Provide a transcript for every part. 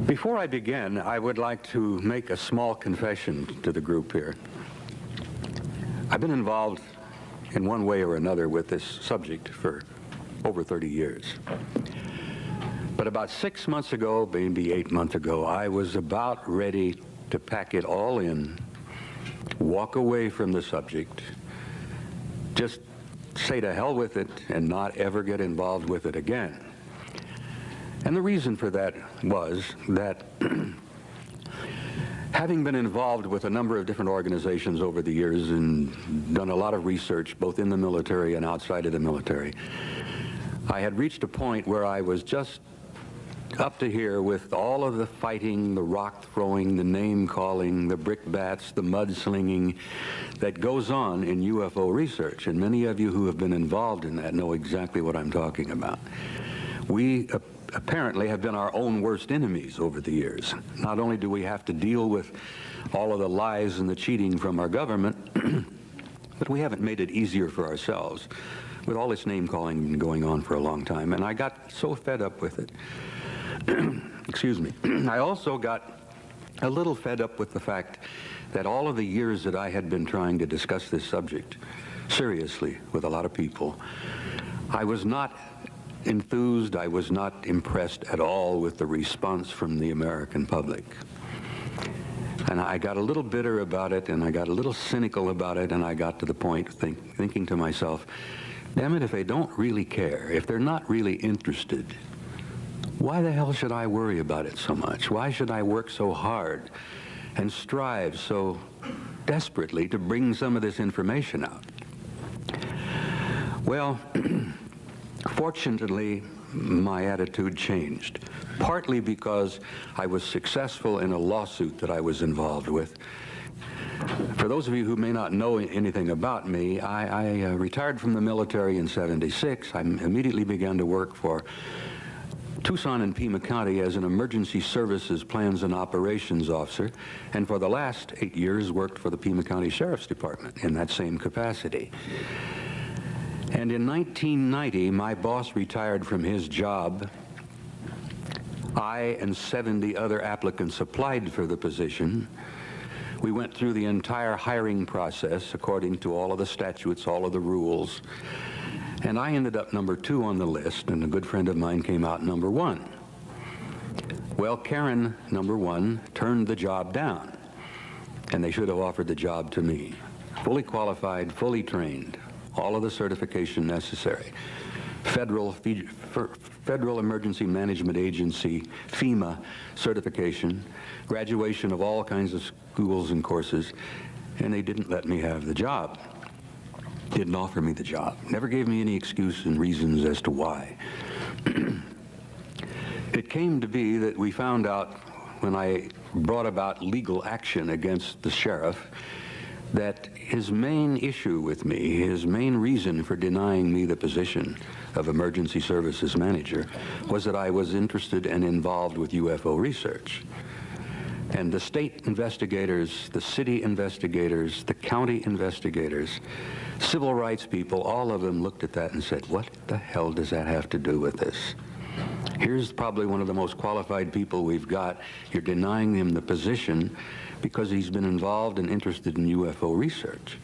Before I begin, I would like to make a small confession to the group here. I've been involved in one way or another with this subject for over 30 years. But about 6 months ago, maybe 8 months ago, I was about ready to pack it all in, walk away from the subject, just say to hell with it and not ever get involved with it again. And the reason for that was that having been involved with a number of different organizations over the years and done a lot of research both in the military and outside of the military, I had reached a point where I was just up to here with all of the fighting, the rock throwing, the name calling, the brickbats, the mudslinging that goes on in UFO research. And many of you who have been involved in that know exactly what I'm talking about. We apparently have been our own worst enemies over the years. Not only do we have to deal with all of the lies and the cheating from our government, but we haven't made it easier for ourselves with all this name calling going on for a long time. And I got so fed up with it. Excuse me. I also got a little fed up with the fact that all of the years that I had been trying to discuss this subject seriously with a lot of people, I was not enthused, I was not impressed at all with the response from the American public. And I got a little bitter about it, and I got a little cynical about it, and I got to the point thinking to myself, damn it, if they don't really care, if they're not really interested, why the hell should I worry about it so much? Why should I work so hard and strive so desperately to bring some of this information out? Well, fortunately, my attitude changed, partly because I was successful in a lawsuit that I was involved with. For those of you who may not know anything about me, I retired from the military in '76. I immediately began to work for Tucson and Pima County as an emergency services plans and operations officer, and for the last 8 years worked for the Pima County Sheriff's Department in that same capacity. And in 1990, my boss retired from his job. I and 70 other applicants applied for the position. We went through the entire hiring process according to all of the statutes, all of the rules. And I ended up number 2 on the list, and a good friend of mine came out number 1. Well, Karen, number 1, turned the job down, and they should have offered the job to me. Fully qualified, fully trained, all of the certification necessary. Federal Emergency Management Agency, FEMA certification, graduation of all kinds of schools and courses, and they didn't let me have the job. Didn't offer me the job. Never gave me any excuse and reasons as to why. It came to be that we found out when I brought about legal action against the sheriff that his main issue with me, his main reason for denying me the position of emergency services manager, was that I was interested and involved with UFO research. And the state investigators, the city investigators, the county investigators, civil rights people, all of them looked at that and said, what the hell does that have to do with this? Here's probably one of the most qualified people we've got. You're denying him the position because he's been involved and interested in UFO research.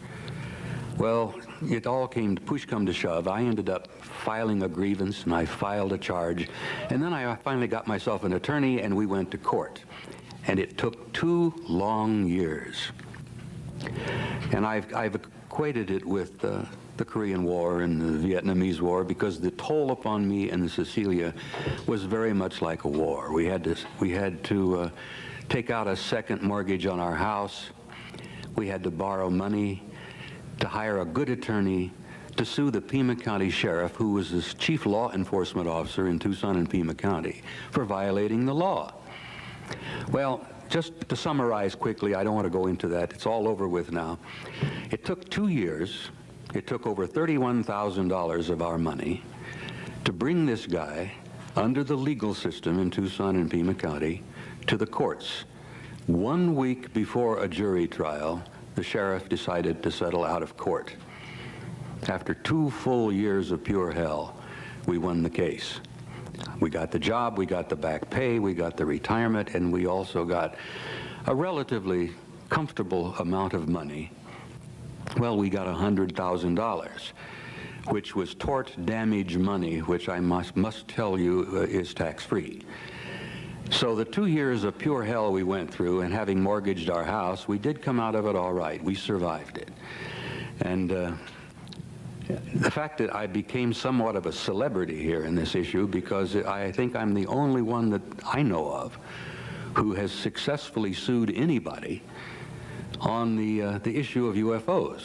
Well, it all came, push come to shove. I ended up filing a grievance, and I filed a charge. And then I finally got myself an attorney, and we went to court. And it took 2 long years. And I've equated it with the Korean War and the Vietnamese War, because the toll upon me and Cecilia was very much like a war. We had to take out a second mortgage on our house. We had to borrow money to hire a good attorney to sue the Pima County Sheriff, who was the chief law enforcement officer in Tucson and Pima County, for violating the law. Well, just to summarize quickly, I don't want to go into that. It's all over with now. It took 2 years. It took over $31,000 of our money to bring this guy under the legal system in Tucson and Pima County to the courts. 1 week before a jury trial, the sheriff decided to settle out of court. After 2 full years of pure hell, we won the case. We got the job, we got the back pay, we got the retirement, and we also got a relatively comfortable amount of money. Well, we got $100,000, which was tort damage money, which I must tell you is tax-free. So the 2 years of pure hell we went through, and having mortgaged our house, we did come out of it all right. We survived it. And the fact that I became somewhat of a celebrity here in this issue, because I think I'm the only one that I know of who has successfully sued anybody on the issue of UFOs.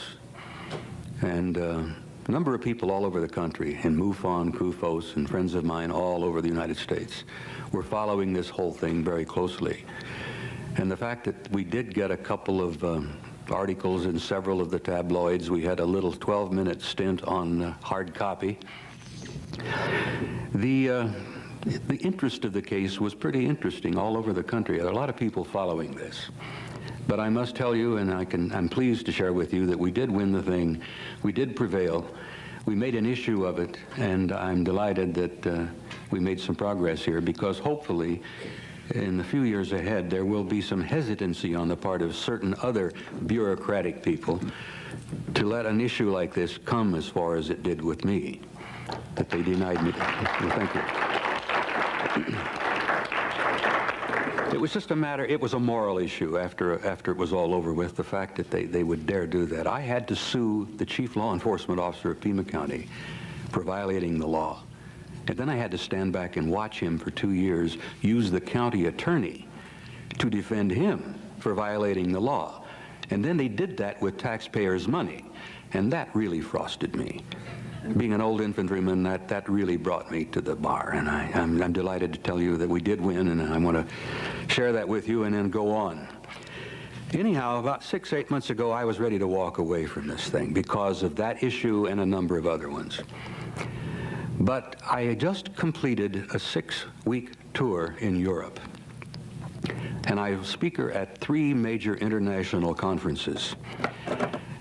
And a number of people all over the country, in MUFON, CUFOS, and friends of mine all over the United States, were following this whole thing very closely. And the fact that we did get a couple of articles in several of the tabloids, we had a little 12-minute stint on hard copy. The interest of the case was pretty interesting all over the country. There are a lot of people following this. But I must tell you, and I'm pleased to share with you, that we did win the thing. We did prevail. We made an issue of it, and I'm delighted that we made some progress here, because hopefully in the few years ahead there will be some hesitancy on the part of certain other bureaucratic people to let an issue like this come as far as it did with me, that they denied me. Well, thank you. It was just a matter, it was a moral issue after it was all over with, the fact that they would dare do that. I had to sue the chief law enforcement officer of Pima County for violating the law. And then I had to stand back and watch him for 2 years use the county attorney to defend him for violating the law. And then they did that with taxpayers' money. And that really frosted me. Being an old infantryman, that really brought me to the bar. And I'm delighted to tell you that we did win, and I want to share that with you and then go on. Anyhow, about 6-8 months ago, I was ready to walk away from this thing because of that issue and a number of other ones. But I had just completed a 6-week tour in Europe. And I was speaker at 3 major international conferences.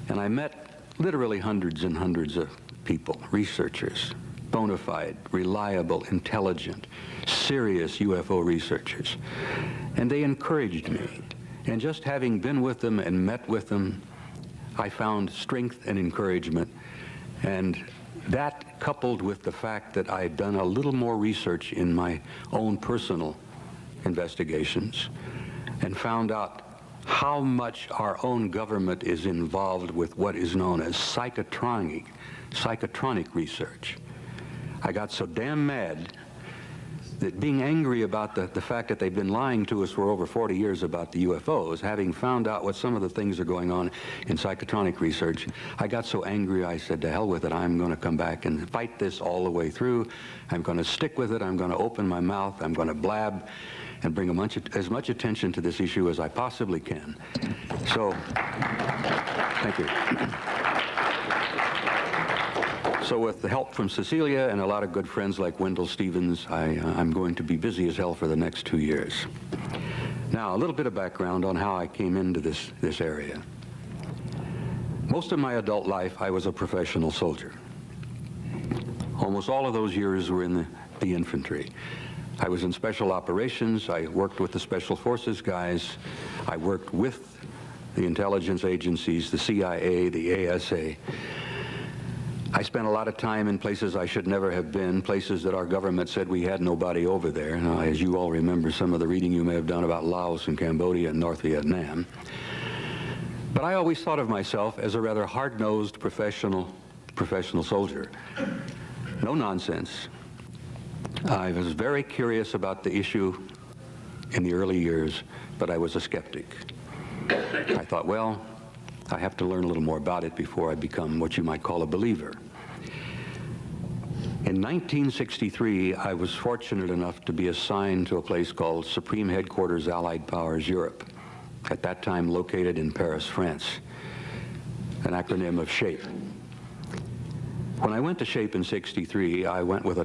And I met literally hundreds and hundreds of people, researchers, bona fide, reliable, intelligent, serious UFO researchers. And they encouraged me. And just having been with them and met with them, I found strength and encouragement. And that, coupled with the fact that I had done a little more research in my own personal investigations and found out how much our own government is involved with what is known as psychotronic research. I got so damn mad that, being angry about the fact that they've been lying to us for over 40 years about the UFOs, having found out what some of the things are going on in psychotronic research, I got so angry I said, to hell with it, I'm going to come back and fight this all the way through. I'm going to stick with it. I'm going to open my mouth. I'm going to blab and bring as much attention to this issue as I possibly can. So, thank you. So with the help from Cecilia and a lot of good friends like Wendell Stevens, I'm going to be busy as hell for the next 2 years. Now, a little bit of background on how I came into this area. Most of my adult life, I was a professional soldier. Almost all of those years were in the infantry. I was in special operations. I worked with the Special Forces guys. I worked with the intelligence agencies, the CIA, the ASA. I spent a lot of time in places I should never have been, places that our government said we had nobody over there. Now, as you all remember some of the reading you may have done about Laos and Cambodia and North Vietnam. But I always thought of myself as a rather hard-nosed professional soldier. No nonsense. I was very curious about the issue in the early years, but I was a skeptic. I thought, well, I have to learn a little more about it before I become what you might call a believer. In 1963, I was fortunate enough to be assigned to a place called Supreme Headquarters Allied Powers Europe, at that time located in Paris, France, an acronym of SHAPE. When I went to SHAPE in '63, I went with a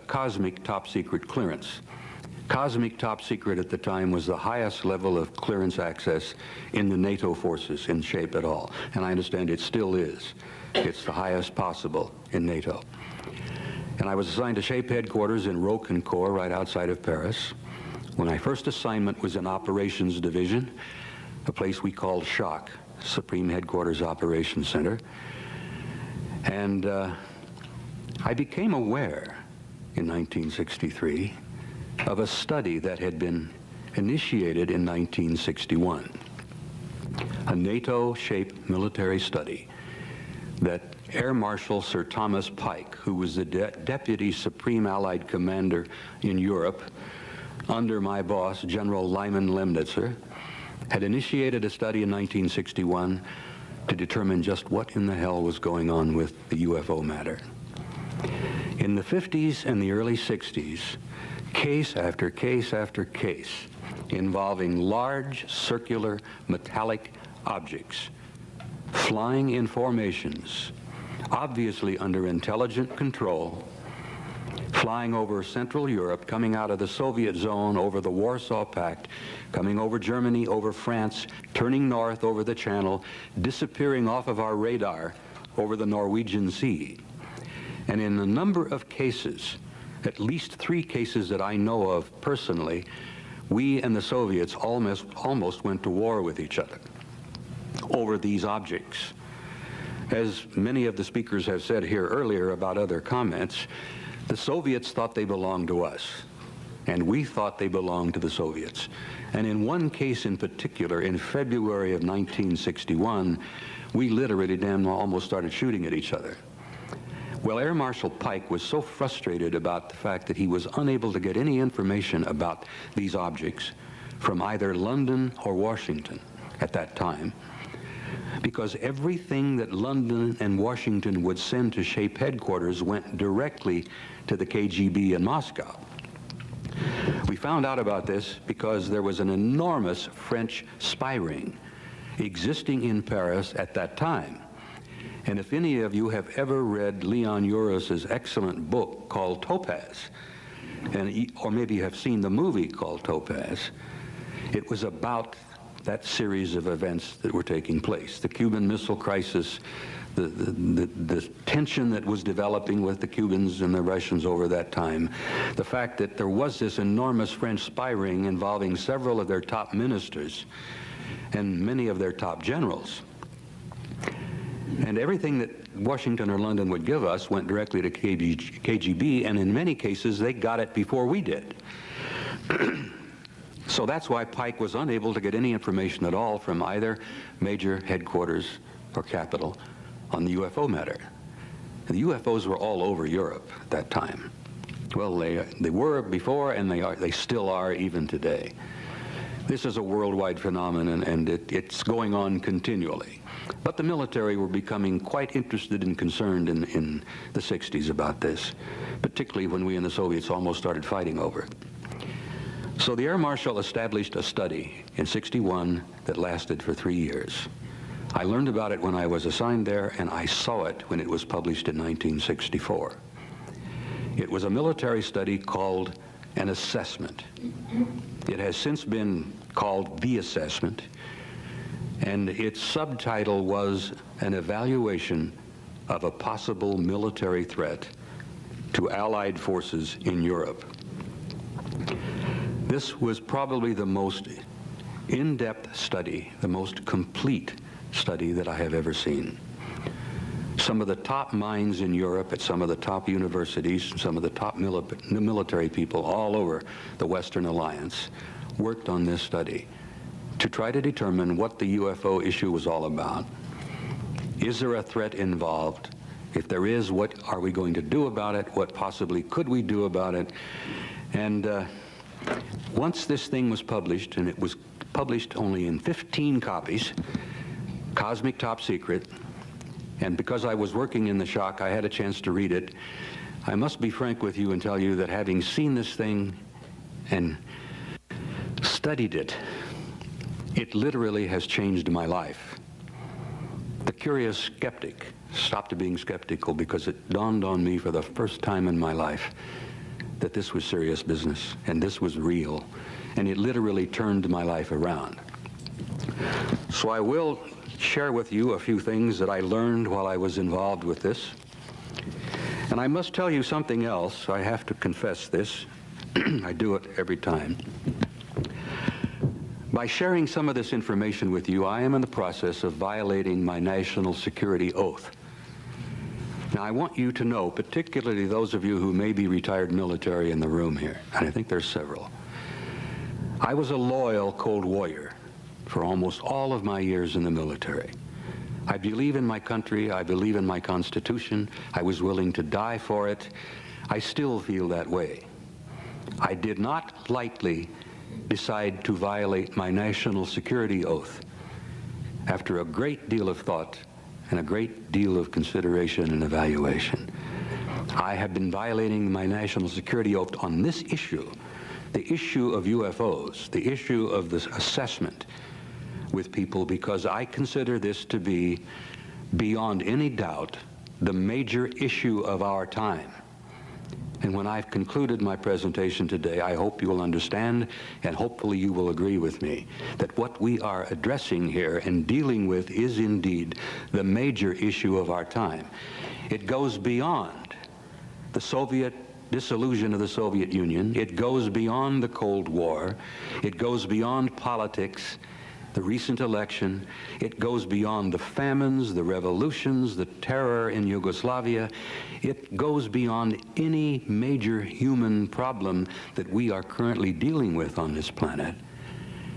cosmic top secret clearance. Cosmic top secret at the time was the highest level of clearance access in the NATO forces in SHAPE at all. And I understand it still is. It's the highest possible in NATO. And I was assigned to SHAPE headquarters in Roquencourt, right outside of Paris. When my first assignment was in Operations Division, a place we called SHOC, Supreme Headquarters Operations Center. And I became aware in 1963 of a study that had been initiated in 1961, a NATO SHAPE military study that Air Marshal Sir Thomas Pike, who was the Deputy Supreme Allied Commander in Europe under my boss, General Lyman Lemnitzer, had initiated a study in 1961 to determine just what in the hell was going on with the UFO matter. In the 50s and the early 60s, case after case after case involving large circular metallic objects flying in formations, obviously under intelligent control, flying over Central Europe, coming out of the Soviet zone, over the Warsaw Pact, coming over Germany, over France, turning north over the Channel, disappearing off of our radar over the Norwegian Sea. And in a number of cases, at least 3 cases that I know of personally, we and the Soviets almost went to war with each other over these objects. As many of the speakers have said here earlier about other comments, the Soviets thought they belonged to us, and we thought they belonged to the Soviets. And in one case in particular, in February of 1961, we literally almost started shooting at each other. Well, Air Marshal Pike was so frustrated about the fact that he was unable to get any information about these objects from either London or Washington at that time, because everything that London and Washington would send to SHAPE headquarters went directly to the KGB in Moscow. We found out about this because there was an enormous French spy ring existing in Paris at that time. And if any of you have ever read Leon Uris's excellent book called Topaz, or maybe you have seen the movie called Topaz, it was about that series of events that were taking place. The Cuban Missile Crisis, the tension that was developing with the Cubans and the Russians over that time, the fact that there was this enormous French spy ring involving several of their top ministers and many of their top generals. And everything that Washington or London would give us went directly to KGB, and in many cases they got it before we did. So that's why Pike was unable to get any information at all from either major headquarters or capital on the UFO matter. The UFOs were all over Europe at that time. Well, they were before, and they still are even today. This is a worldwide phenomenon, and it's going on continually. But the military were becoming quite interested and concerned in the 60s about this, particularly when we and the Soviets almost started fighting over it. So the Air Marshal established a study in '61 that lasted for 3 years. I learned about it when I was assigned there, and I saw it when it was published in 1964. It was a military study called an assessment. It has since been called the assessment, and its subtitle was an evaluation of a possible military threat to Allied forces in Europe. This was probably the most in-depth study, the most complete study that I have ever seen. Some of the top minds in Europe at some of the top universities, some of the top military people all over the Western Alliance worked on this study to try to determine what the UFO issue was all about. Is there a threat involved? If there is, what are we going to do about it? What possibly could we do about it? And once this thing was published, and it was published only in 15 copies, cosmic top secret, and because I was working in the SHOC, I had a chance to read it. I must be frank with you and tell you that having seen this thing and studied it, it literally has changed my life. The curious skeptic stopped being skeptical because it dawned on me for the first time in my life that this was serious business and this was real, and it literally turned my life around. So I will share with you a few things that I learned while I was involved with this. And I must tell you something else. I have to confess this. I do it every time. By sharing some of this information with you, I am in the process of violating my national security oath. Now, I want you to know, particularly those of you who may be retired military in the room here, and I think there's several, I was a loyal Cold Warrior for almost all of my years in the military. I believe in my country. I believe in my Constitution. I was willing to die for it. I still feel that way. I did not lightly decide to violate my national security oath after a great deal of thought and a great deal of consideration and evaluation. I have been violating my national security oath on this issue, the issue of UFOs, the issue of this assessment with people, because I consider this to be, beyond any doubt, the major issue of our time. And when I've concluded my presentation today, I hope you will understand, and hopefully you will agree with me, that what we are addressing here and dealing with is indeed the major issue of our time. It goes beyond the Soviet dissolution of the Soviet Union. It goes beyond the Cold War. It goes beyond politics, the recent election. It goes beyond the famines, the revolutions, the terror in Yugoslavia. It goes beyond any major human problem that we are currently dealing with on this planet,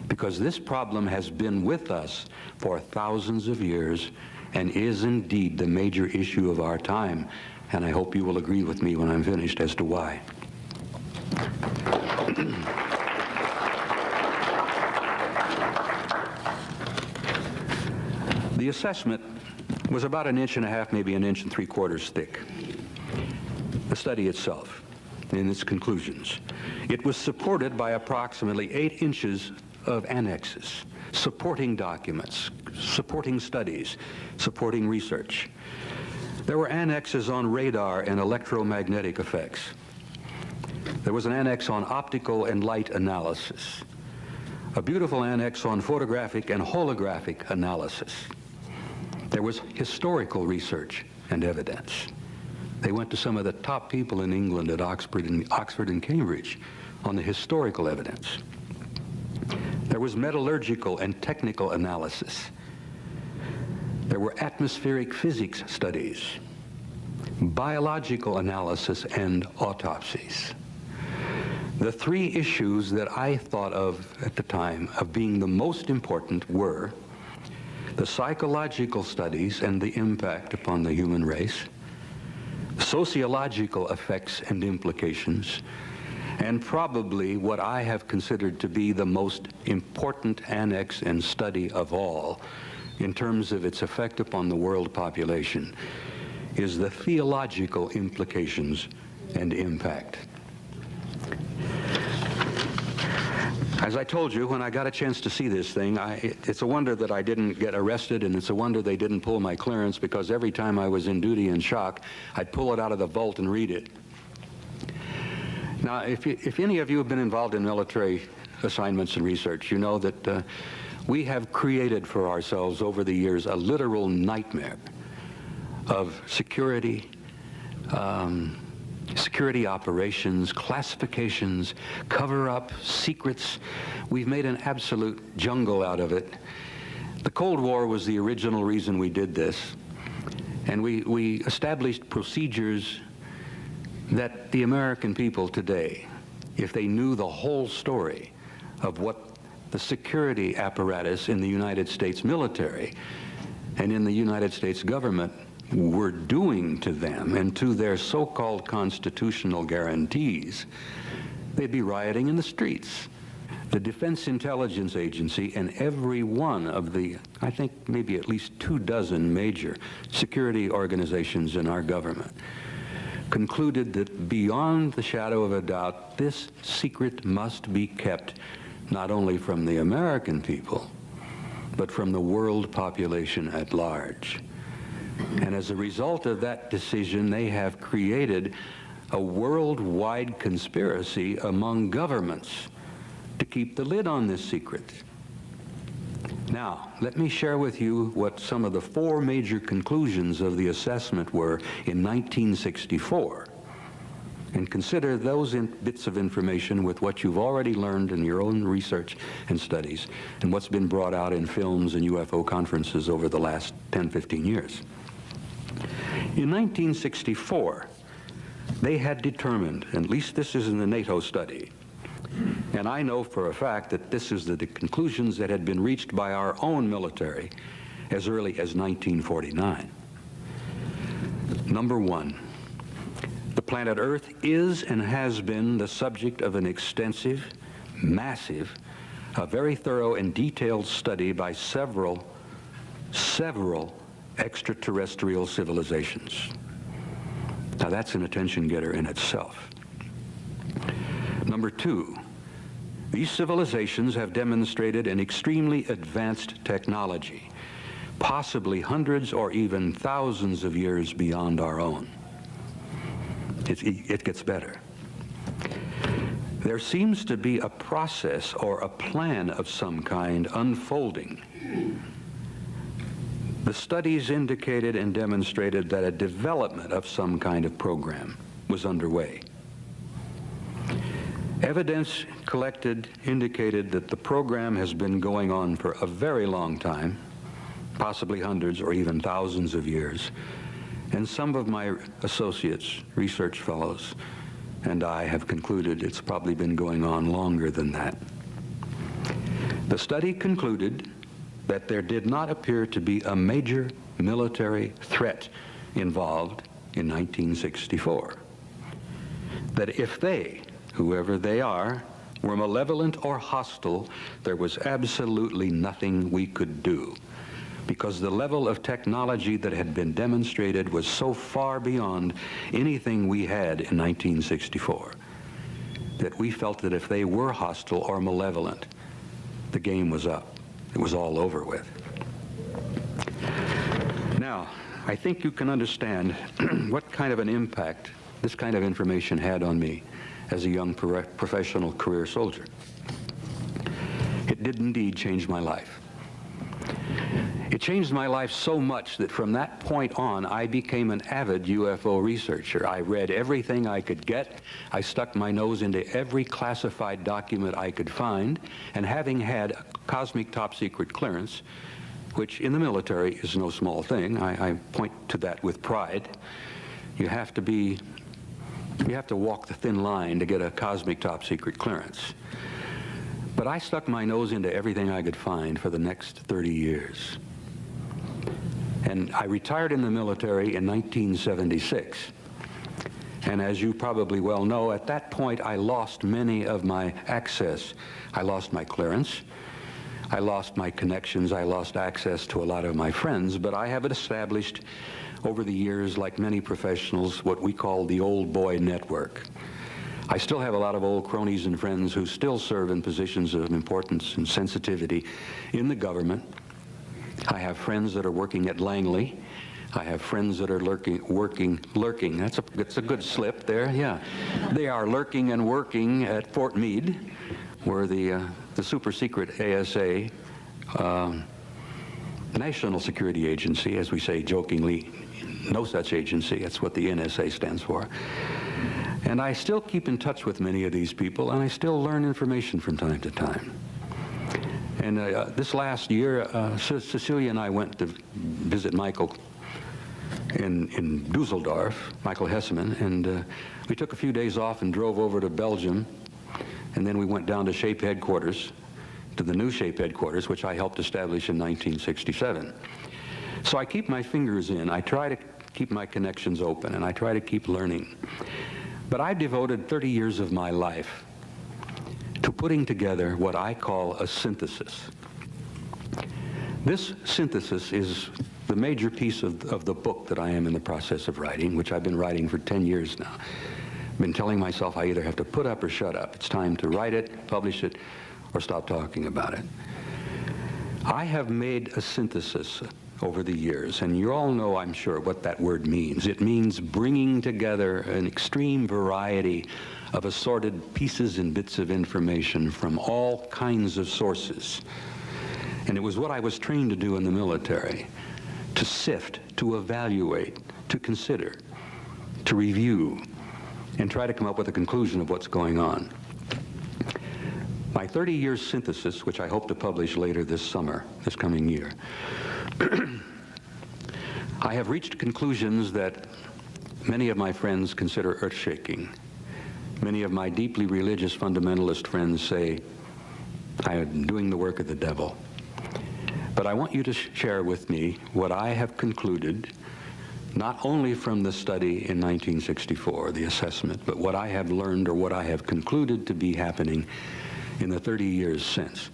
because this problem has been with us for thousands of years and is indeed the major issue of our time. And I hope you will agree with me when I'm finished as to why. The assessment was about 1.5 inches, maybe 1.75 inches thick. The study itself, in its conclusions. It was supported by approximately 8 inches of annexes, supporting documents, supporting studies, supporting research. There were annexes on radar and electromagnetic effects. There was an annex on optical and light analysis, a beautiful annex on photographic and holographic analysis. There was historical research and evidence. They went to some of the top people in England at Oxford and Cambridge on the historical evidence. There was metallurgical and technical analysis. There were atmospheric physics studies, biological analysis, and autopsies. The three issues that I thought of at the time of being the most important were the psychological studies and the impact upon the human race, sociological effects and implications, and probably what I have considered to be the most important annex and study of all in terms of its effect upon the world population is the theological implications and impact. As I told you, when I got a chance to see this thing, it's a wonder that I didn't get arrested, and it's a wonder they didn't pull my clearance, because every time I was in duty in shock, I'd pull it out of the vault and read it. Now, if any of you have been involved in military assignments and research, you know that we have created for ourselves over the years a literal nightmare of security, security operations, classifications, cover-up, secrets. We've made an absolute jungle out of it. The Cold War was the original reason we did this, and we established procedures that the American people today, if they knew the whole story of what the security apparatus in the United States military and in the United States government were doing to them and to their so-called constitutional guarantees, they'd be rioting in the streets. The Defense Intelligence Agency and every one of the, I think maybe at least 24 major security organizations in our government concluded that beyond the shadow of a doubt, this secret must be kept not only from the American people, but from the world population at large. And as a result of that decision, they have created a worldwide conspiracy among governments to keep the lid on this secret. Now, let me share with you what some of the 4 major conclusions of the assessment were in 1964, and consider those bits of information with what you've already learned in your own research and studies, and what's been brought out in films and UFO conferences over the last 10, 15 years. In 1964, they had determined, at least this is in the NATO study, and I know for a fact that this is the conclusions that had been reached by our own military as early as 1949. Number 1, the planet Earth is and has been the subject of an extensive, massive, a very thorough and detailed study by several extraterrestrial civilizations. Now that's an attention getter in itself. Number 2, these civilizations have demonstrated an extremely advanced technology, possibly hundreds or even thousands of years beyond our own. It gets better. There seems to be a process or a plan of some kind unfolding. The studies indicated and demonstrated that a development of some kind of program was underway. Evidence collected indicated that the program has been going on for a very long time, possibly hundreds or even thousands of years. And some of my associates, research fellows, and I have concluded it's probably been going on longer than that. The study concluded that there did not appear to be a major military threat involved in 1964. That if they, whoever they are, were malevolent or hostile, there was absolutely nothing we could do, because the level of technology that had been demonstrated was so far beyond anything we had in 1964 that we felt that if they were hostile or malevolent, the game was up. It was all over with. Now, I think you can understand what kind of an impact this kind of information had on me as a young professional career soldier. It did indeed change my life. It changed my life so much that from that point on, I became an avid UFO researcher. I read everything I could get. I stuck my nose into every classified document I could find, and having had a cosmic top secret clearance, which in the military is no small thing, I point to that with pride. You have to walk the thin line to get a cosmic top secret clearance. But I stuck my nose into everything I could find for the next 30 years. And I retired in the military in 1976. And as you probably well know, at that point I lost many of my access. I lost my clearance. I lost my connections. I lost access to a lot of my friends. But I have established over the years, like many professionals, what we call the old boy network. I still have a lot of old cronies and friends who still serve in positions of importance and sensitivity in the government. I have friends that are working at Langley. I have friends that are lurking. That's a good slip there, yeah. They are lurking and working at Fort Meade, where the super secret ASA, National Security Agency, as we say jokingly, no such agency, that's what the NSA stands for. And I still keep in touch with many of these people, and I still learn information from time to time. And this last year, Cecilia and I went to visit Michael in Dusseldorf, Michael Hesseman, and we took a few days off and drove over to Belgium, and then we went down to SHAPE headquarters, to the new SHAPE headquarters, which I helped establish in 1967. So I keep my fingers in, I try to keep my connections open, and I try to keep learning. But I've devoted 30 years of my life to putting together what I call a synthesis. This synthesis is the major piece of the book that I am in the process of writing, which I've been writing for 10 years now. I've been telling myself I either have to put up or shut up. It's time to write it, publish it, or stop talking about it. I have made a synthesis over the years, and you all know, I'm sure, what that word means. It means bringing together an extreme variety of assorted pieces and bits of information from all kinds of sources. And it was what I was trained to do in the military, to sift, to evaluate, to consider, to review, and try to come up with a conclusion of what's going on. My 30-year synthesis, which I hope to publish later this summer, this coming year, I have reached conclusions that many of my friends consider earth-shaking. Many of my deeply religious fundamentalist friends say, I am doing the work of the devil. But I want you to share with me what I have concluded, not only from the study in 1964, the assessment, but what I have learned or what I have concluded to be happening in the 30 years since.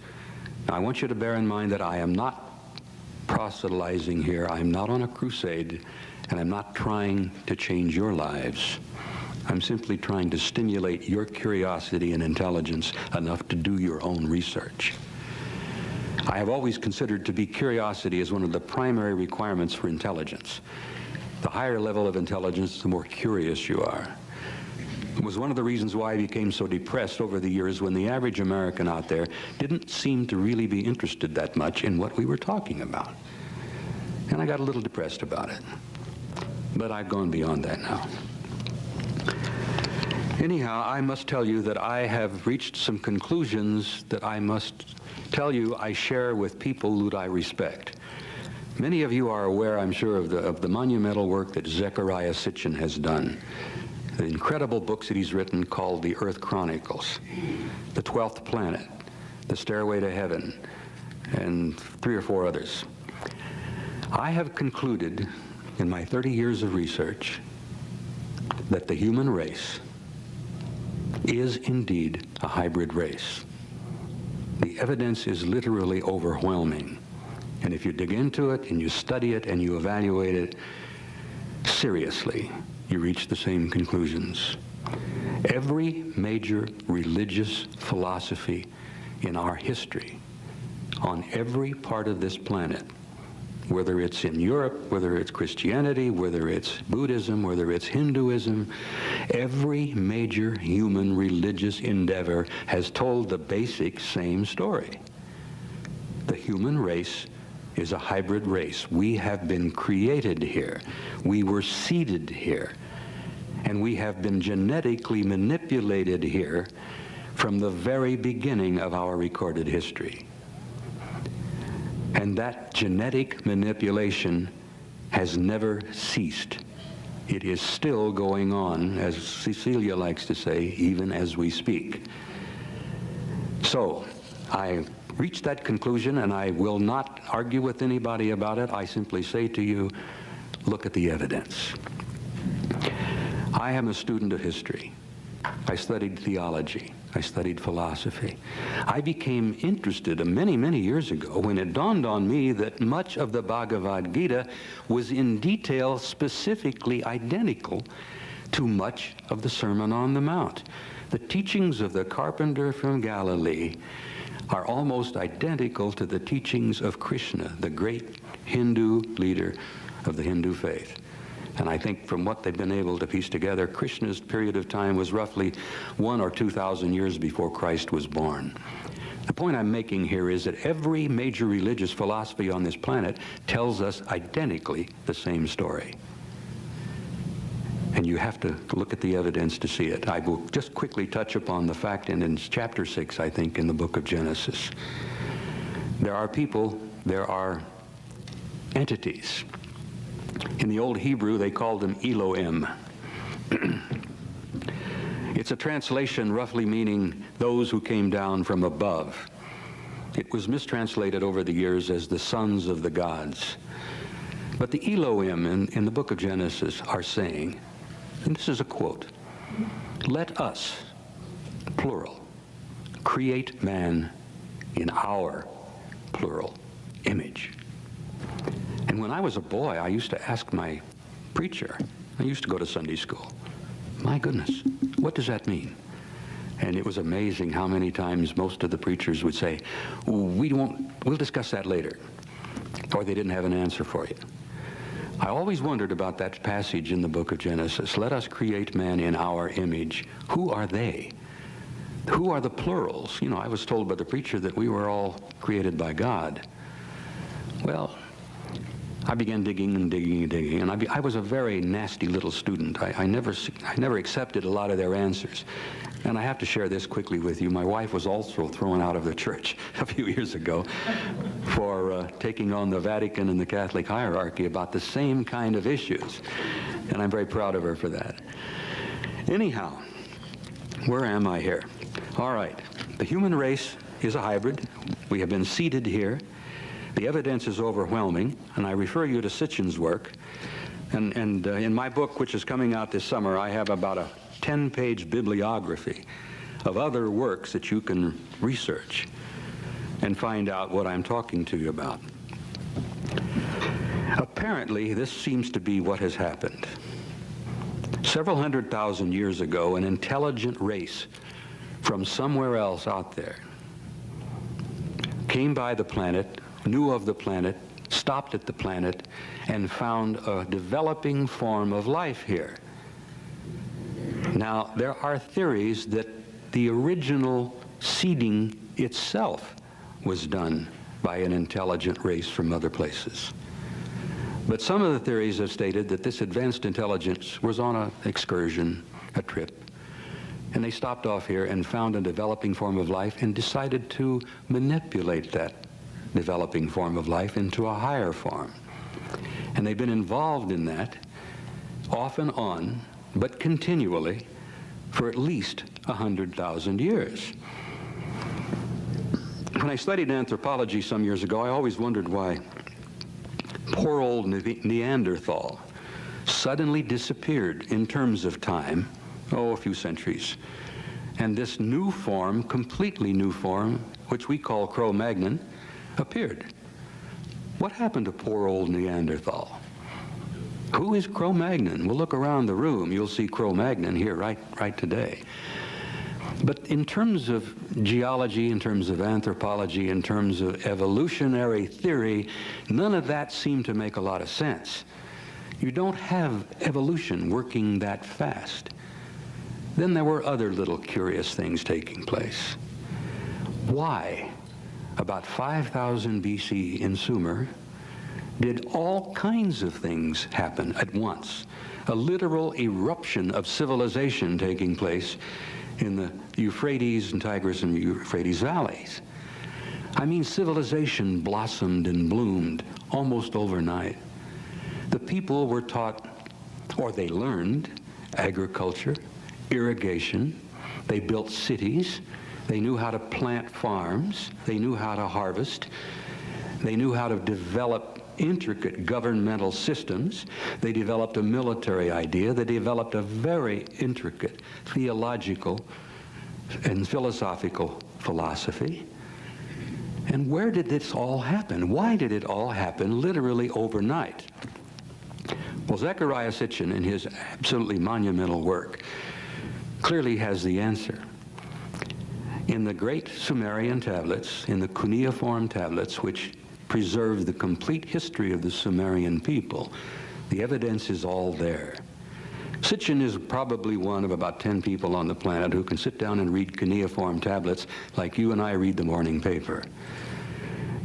Now, I want you to bear in mind that I am not proselytizing here. I'm not on a crusade, and I'm not trying to change your lives. I'm simply trying to stimulate your curiosity and intelligence enough to do your own research. I have always considered to be curiosity as one of the primary requirements for intelligence. The higher level of intelligence, the more curious you are. It was one of the reasons why I became so depressed over the years when the average American out there didn't seem to really be interested that much in what we were talking about. And I got a little depressed about it. But I've gone beyond that now. Anyhow, I must tell you that I have reached some conclusions that I must tell you I share with people who I respect. Many of you are aware, I'm sure, of the monumental work that Zecharia Sitchin has done. The incredible books that he's written called The Earth Chronicles, The 12th Planet, The Stairway to Heaven, and 3 or 4 others. I have concluded in my 30 years of research that the human race is indeed a hybrid race. The evidence is literally overwhelming. And if you dig into it and you study it and you evaluate it seriously, you reach the same conclusions. Every major religious philosophy in our history, on every part of this planet, whether it's in Europe, whether it's Christianity, whether it's Buddhism, whether it's Hinduism, every major human religious endeavor has told the basic same story. The human race is a hybrid race. We have been created here. We were seeded here. And we have been genetically manipulated here from the very beginning of our recorded history. And that genetic manipulation has never ceased. It is still going on, as Cecilia likes to say, even as we speak. So, I reached that conclusion, and I will not argue with anybody about it. I simply say to you, look at the evidence. I am a student of history. I studied theology. I studied philosophy. I became interested many, many years ago when it dawned on me that much of the Bhagavad Gita was in detail specifically identical to much of the Sermon on the Mount. The teachings of the carpenter from Galilee are almost identical to the teachings of Krishna, the great Hindu leader of the Hindu faith. And I think from what they've been able to piece together, Krishna's period of time was roughly 1,000 or 2,000 years before Christ was born. The point I'm making here is that every major religious philosophy on this planet tells us identically the same story. And you have to look at the evidence to see it. I will just quickly touch upon the fact, and in chapter 6, I think, in the book of Genesis, there are people, there are entities. In the old Hebrew, they called them Elohim. It's a translation roughly meaning those who came down from above. It was mistranslated over the years as the sons of the gods. But the Elohim in the book of Genesis are saying, and this is a quote, "Let us, plural, create man in our, plural, image." And when I was a boy, I used to ask my preacher, I used to go to Sunday school, my goodness, what does that mean? And it was amazing how many times most of the preachers would say, we'll discuss that later. Or they didn't have an answer for you. I always wondered about that passage in the book of Genesis. Let us create man in our image. Who are they? Who are the plurals? You know, I was told by the preacher that we were all created by God. Well, I began digging and digging and digging, and I was a very nasty little student. I never accepted a lot of their answers. And I have to share this quickly with you. My wife was also thrown out of the church a few years ago for taking on the Vatican and the Catholic hierarchy about the same kind of issues. And I'm very proud of her for that. Anyhow, where am I here? All right, the human race is a hybrid. We have been seeded here. The evidence is overwhelming, and I refer you to Sitchin's work. And in my book, which is coming out this summer, I have about a 10-page bibliography of other works that you can research and find out what I'm talking to you about. Apparently, this seems to be what has happened. Several 100,000 years ago, an intelligent race from somewhere else out there came by the planet, knew of the planet, stopped at the planet, and found a developing form of life here. Now, there are theories that the original seeding itself was done by an intelligent race from other places. But some of the theories have stated that this advanced intelligence was on an excursion, a trip, and they stopped off here and found a developing form of life and decided to manipulate that developing form of life into a higher form. And they've been involved in that off and on, but continually, for at least 100,000 years. When I studied anthropology some years ago, I always wondered why poor old Neanderthal suddenly disappeared in terms of time, a few centuries. And this new form, completely new form, which we call Cro-Magnon, appeared. What happened to poor old Neanderthal? Who is Cro-Magnon? Well, look around the room. You'll see Cro-Magnon here right today. But in terms of geology, in terms of anthropology, in terms of evolutionary theory, none of that seemed to make a lot of sense. You don't have evolution working that fast. Then there were other little curious things taking place. Why, about 5,000 BC in Sumer, did all kinds of things happen at once? A literal eruption of civilization taking place in the Euphrates and Tigris and Euphrates valleys. I mean, civilization blossomed and bloomed almost overnight. The people were taught, or they learned, agriculture, irrigation. They built cities. They knew how to plant farms. They knew how to harvest. They knew how to develop intricate governmental systems. They developed a military idea. They developed a very intricate theological and philosophical philosophy. And where did this all happen? Why did it all happen literally overnight? Well, Zecharia Sitchin, in his absolutely monumental work, clearly has the answer. In the great Sumerian tablets, in the cuneiform tablets, which preserve the complete history of the Sumerian people, the evidence is all there. Sitchin is probably one of about 10 people on the planet who can sit down and read cuneiform tablets like you and I read the morning paper.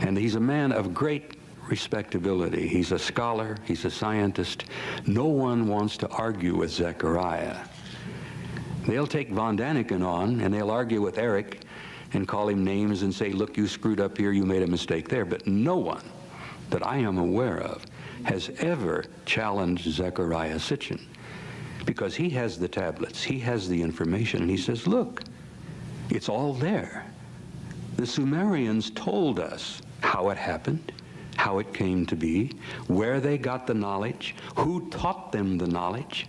And he's a man of great respectability. He's a scholar, he's a scientist. No one wants to argue with Zecharia. They'll take von Daniken on and they'll argue with Eric and call him names and say, look, you screwed up here, you made a mistake there. But no one that I am aware of has ever challenged Zecharia Sitchin, because he has the tablets, he has the information, and he says, look, it's all there. The Sumerians told us how it happened, how it came to be, where they got the knowledge, who taught them the knowledge.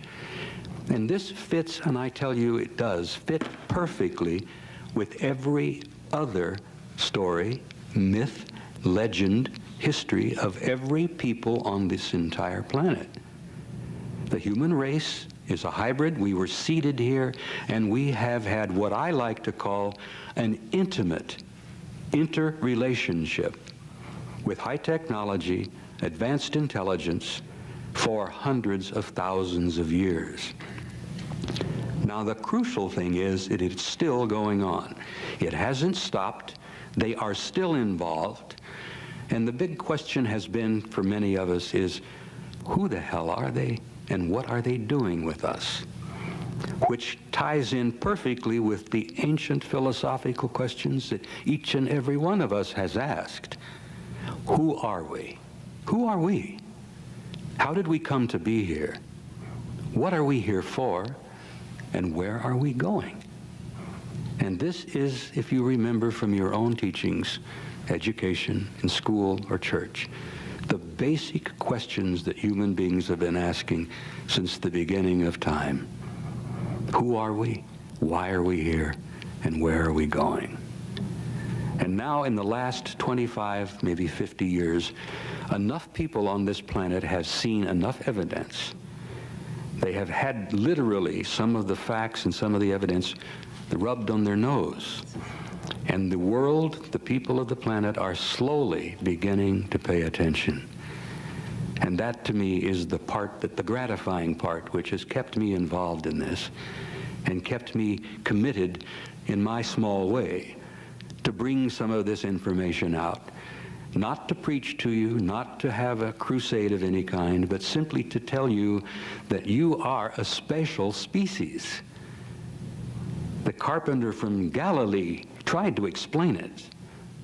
And this fits, and I tell you it does, fit perfectly with every other story, myth, legend, history of every people on this entire planet. The human race is a hybrid. We were seeded here, and we have had what I like to call an intimate interrelationship with high technology, advanced intelligence for hundreds of thousands of years. Now, the crucial thing is that it's still going on. It hasn't stopped. They are still involved. And the big question has been for many of us is, who the hell are they and what are they doing with us? Which ties in perfectly with the ancient philosophical questions that each and every one of us has asked. Who are we? Who are we? How did we come to be here? What are we here for? And where are we going? And this is, if you remember from your own teachings, education, in school or church, the basic questions that human beings have been asking since the beginning of time. Who are we? Why are we here? And where are we going? And now in the last 25, maybe 50 years, enough people on this planet have seen enough evidence. They have had literally some of the facts and some of the evidence rubbed on their nose. And the world, the people of the planet, are slowly beginning to pay attention. And that, to me, is the part, the gratifying part, which has kept me involved in this and kept me committed in my small way to bring some of this information out. Not to preach to you, not to have a crusade of any kind, but simply to tell you that you are a special species. The carpenter from Galilee tried to explain it.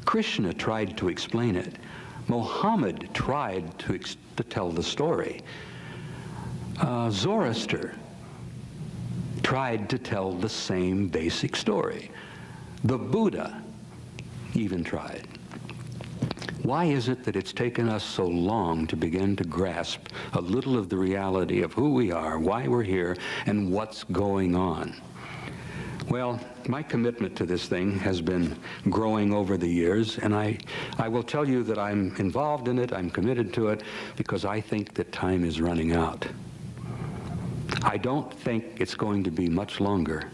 Krishna tried to explain it. Muhammad tried to tell the story. Zoroaster tried to tell the same basic story. The Buddha even tried. Why is it that it's taken us so long to begin to grasp a little of the reality of who we are, why we're here, and what's going on? Well, my commitment to this thing has been growing over the years, and I will tell you that I'm involved in it, I'm committed to it, because I think that time is running out. I don't think it's going to be much longer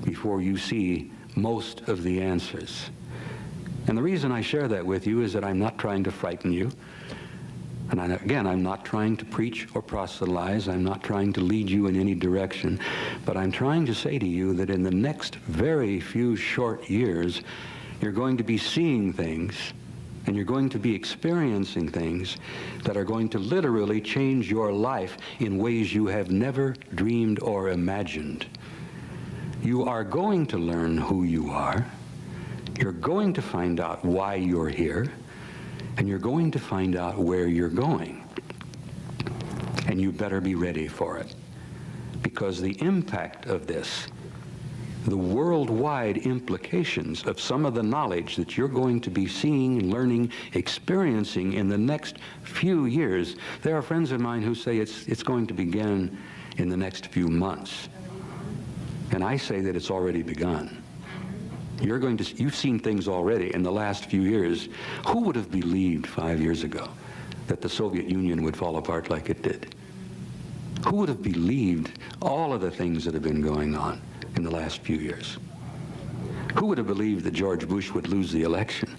before you see most of the answers. And the reason I share that with you is that I'm not trying to frighten you. And again, I'm not trying to preach or proselytize. I'm not trying to lead you in any direction. But I'm trying to say to you that in the next very few short years, you're going to be seeing things and you're going to be experiencing things that are going to literally change your life in ways you have never dreamed or imagined. You are going to learn who you are. You're going to find out why you're here, and you're going to find out where you're going. And you better be ready for it, because the impact of this, the worldwide implications of some of the knowledge that you're going to be seeing, learning, experiencing in the next few years, there are friends of mine who say it's going to begin in the next few months. And I say that it's already begun. You've seen things already in the last few years. Who would have believed 5 years ago that the Soviet Union would fall apart like it did? Who would have believed all of the things that have been going on in the last few years? Who would have believed that George Bush would lose the election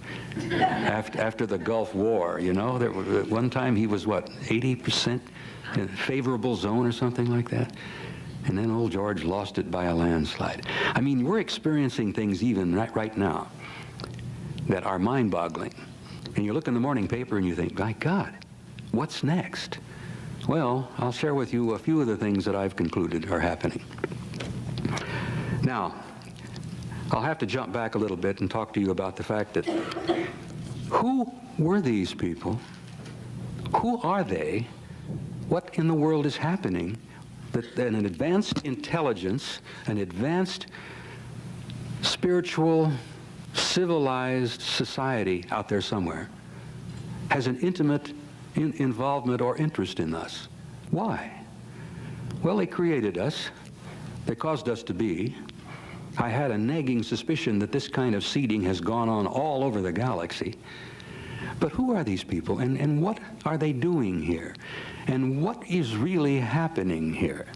after the Gulf War? You know, at one time he was, what, 80% in favorable zone or something like that? And then old George lost it by a landslide. I mean, we're experiencing things even right now that are mind-boggling. And you look in the morning paper and you think, my God, what's next? Well, I'll share with you a few of the things that I've concluded are happening. Now, I'll have to jump back a little bit and talk to you about the fact that who were these people? Who are they? What in the world is happening that an advanced intelligence, an advanced spiritual, civilized society out there somewhere has an intimate involvement or interest in us? Why? Well, they created us. They caused us to be. I had a nagging suspicion that this kind of seeding has gone on all over the galaxy. But who are these people, and what are they doing here? And what is really happening here?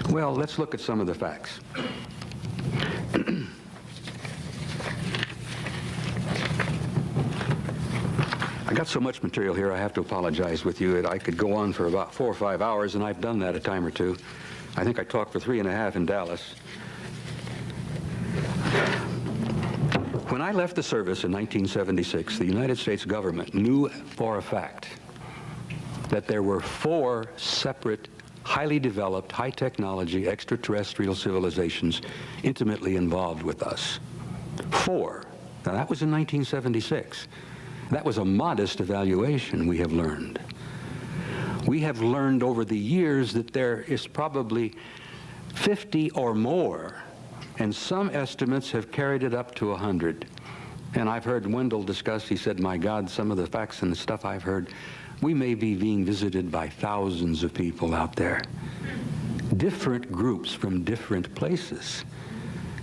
Well, let's look at some of the facts. I got so much material here, I have to apologize with you. I could go on for about 4 or 5 hours, and I've done that a time or two. I think I talked for 3.5 in Dallas. When I left the service in 1976, the United States government knew for a fact that there were 4 separate, highly developed, high-technology extraterrestrial civilizations intimately involved with us. 4. Now, that was in 1976. That was a modest evaluation, we have learned. We have learned over the years that there is probably 50 or more, and some estimates have carried it up to 100. And I've heard Wendell discuss, he said, my God, some of the facts and the stuff I've heard, we may be being visited by thousands of people out there. Different groups from different places.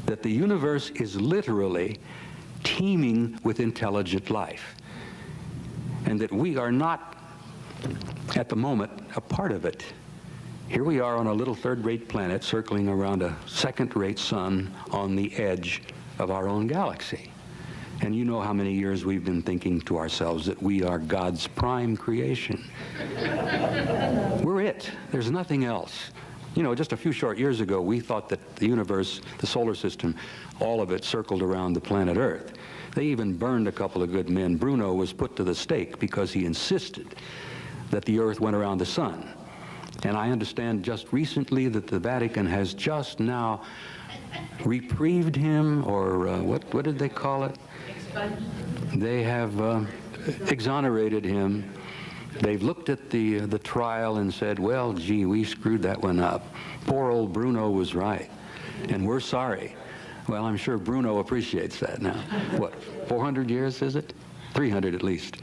That the universe is literally teeming with intelligent life. And that we are not, at the moment, a part of it. Here we are on a little third-rate planet circling around a second-rate sun on the edge of our own galaxy. And you know how many years we've been thinking to ourselves that we are God's prime creation. We're it. There's nothing else. You know, just a few short years ago, we thought that the universe, the solar system, all of it circled around the planet Earth. They even burned a couple of good men. Bruno was put to the stake because he insisted that the Earth went around the sun. And I understand just recently that the Vatican has just now reprieved him, or what did they call it? They have exonerated him. They've looked at the trial and said, well, gee, we screwed that one up. Poor old Bruno was right, and we're sorry. Well, I'm sure Bruno appreciates that now. What, 400 years, is it? 300 at least.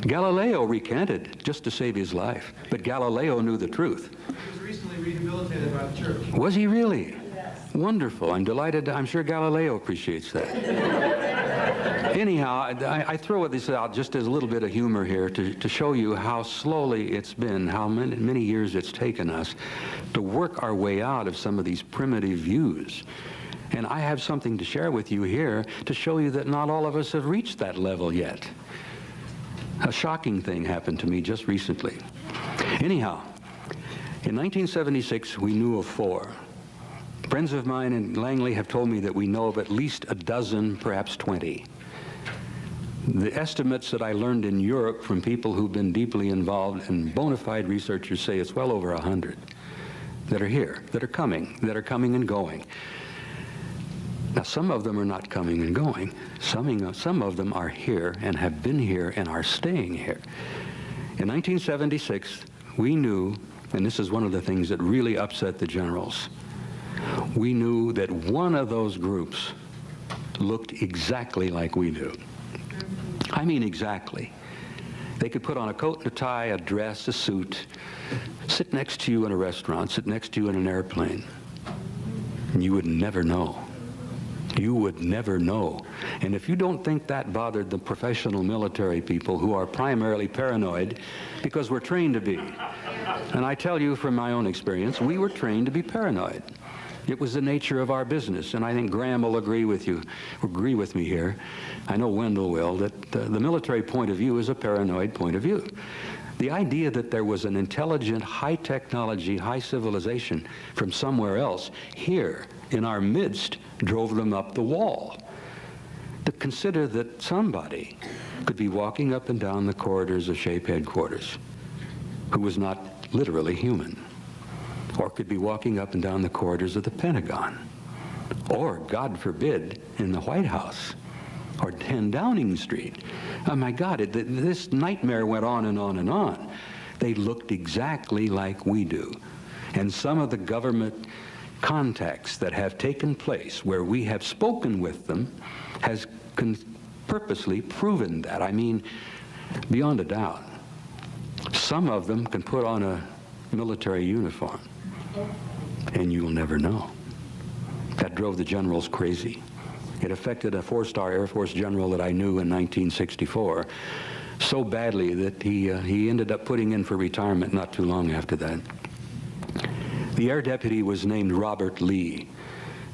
Galileo recanted just to save his life, but Galileo knew the truth. He was recently rehabilitated by the church. Was he really? Yes. Wonderful. I'm delighted. I'm sure Galileo appreciates that. Anyhow, I throw this out just as a little bit of humor here to show you how slowly it's been, how many years it's taken us to work our way out of some of these primitive views. And I have something to share with you here to show you that not all of us have reached that level yet. A shocking thing happened to me just recently. Anyhow, in 1976, we knew of 4. Friends of mine in Langley have told me that we know of at least a dozen, perhaps 20. The estimates that I learned in Europe from people who've been deeply involved and bona fide researchers say it's well over 100 that are here, that are coming and going. Now, some of them are not coming and going. Some of them are here and have been here and are staying here. In 1976, we knew, and this is one of the things that really upset the generals, we knew that one of those groups looked exactly like we do. I mean exactly. They could put on a coat and a tie, a dress, a suit, sit next to you in a restaurant, sit next to you in an airplane, and you would never know. You would never know. And if you don't think that bothered the professional military people who are primarily paranoid, because we're trained to be. And I tell you from my own experience, we were trained to be paranoid. It was the nature of our business, and I think Graham will agree with me here. I know Wendell will, that the military point of view is a paranoid point of view. The idea that there was an intelligent, high technology, high civilization from somewhere else here in our midst drove them up the wall. To consider that somebody could be walking up and down the corridors of SHAPE headquarters who was not literally human, or could be walking up and down the corridors of the Pentagon, or, God forbid, in the White House, or 10 Downing Street. Oh my God, this nightmare went on and on and on. They looked exactly like we do. And some of the government contacts that have taken place where we have spoken with them has purposely proven that. I mean, beyond a doubt. Some of them can put on a military uniform, and you'll never know. That drove the generals crazy. It affected a 4-star Air Force general that I knew in 1964 so badly that he ended up putting in for retirement not too long after that. The air deputy was named Robert Lee.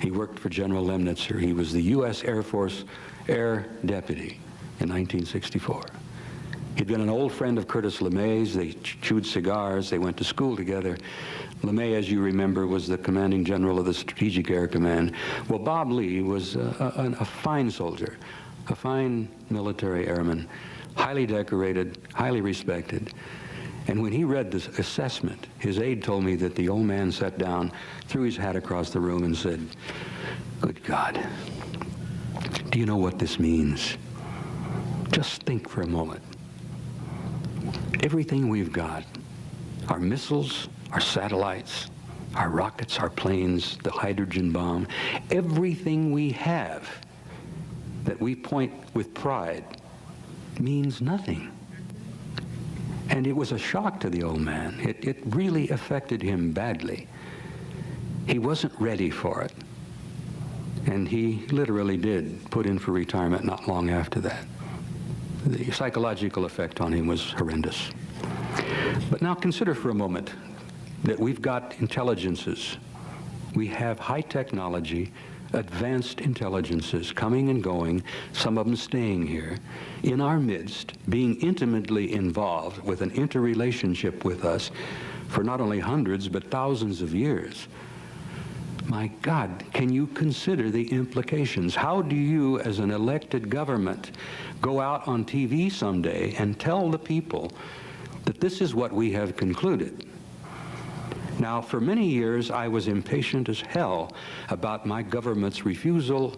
He worked for General Lemnitzer. He was the U.S. Air Force Air Deputy in 1964. He'd been an old friend of Curtis LeMay's. They chewed cigars. They went to school together. LeMay, as you remember, was the commanding general of the Strategic Air Command. Well, Bob Lee was a fine soldier, a fine military airman, highly decorated, highly respected. And when he read this assessment, his aide told me that the old man sat down, threw his hat across the room and said, "Good God, do you know what this means? Just think for a moment. Everything we've got, our missiles, our satellites, our rockets, our planes, the hydrogen bomb, everything we have that we point with pride means nothing." And it was a shock to the old man. It really affected him badly. He wasn't ready for it. And he literally did put in for retirement not long after that. The psychological effect on him was horrendous. But now consider for a moment that we've got intelligences. We have high technology, advanced intelligences coming and going, some of them staying here, in our midst, being intimately involved with an interrelationship with us for not only hundreds but thousands of years. My God, can you consider the implications? How do you, as an elected government, go out on TV someday and tell the people that this is what we have concluded? Now, for many years, I was impatient as hell about my government's refusal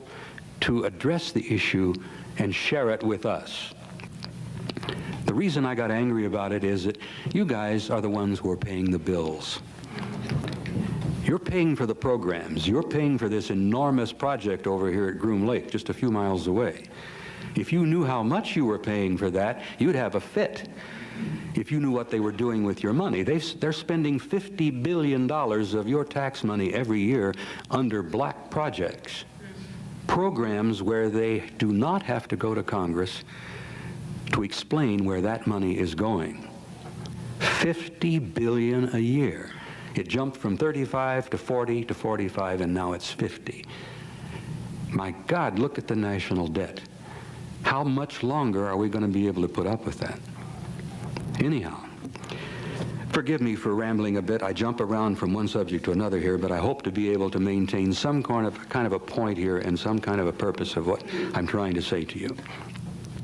to address the issue and share it with us. The reason I got angry about it is that you guys are the ones who are paying the bills. You're paying for the programs. You're paying for this enormous project over here at Groom Lake, just a few miles away. If you knew how much you were paying for that, you'd have a fit. If you knew what they were doing with your money. They're spending $50 billion of your tax money every year under black projects. Programs where they do not have to go to Congress to explain where that money is going. $50 billion a year. It jumped from 35 to 40 to 45, and now it's 50. My God, look at the national debt. How much longer are we going to be able to put up with that? Anyhow, forgive me for rambling a bit. I jump around from one subject to another here, but I hope to be able to maintain some kind of a point here and some kind of a purpose of what I'm trying to say to you.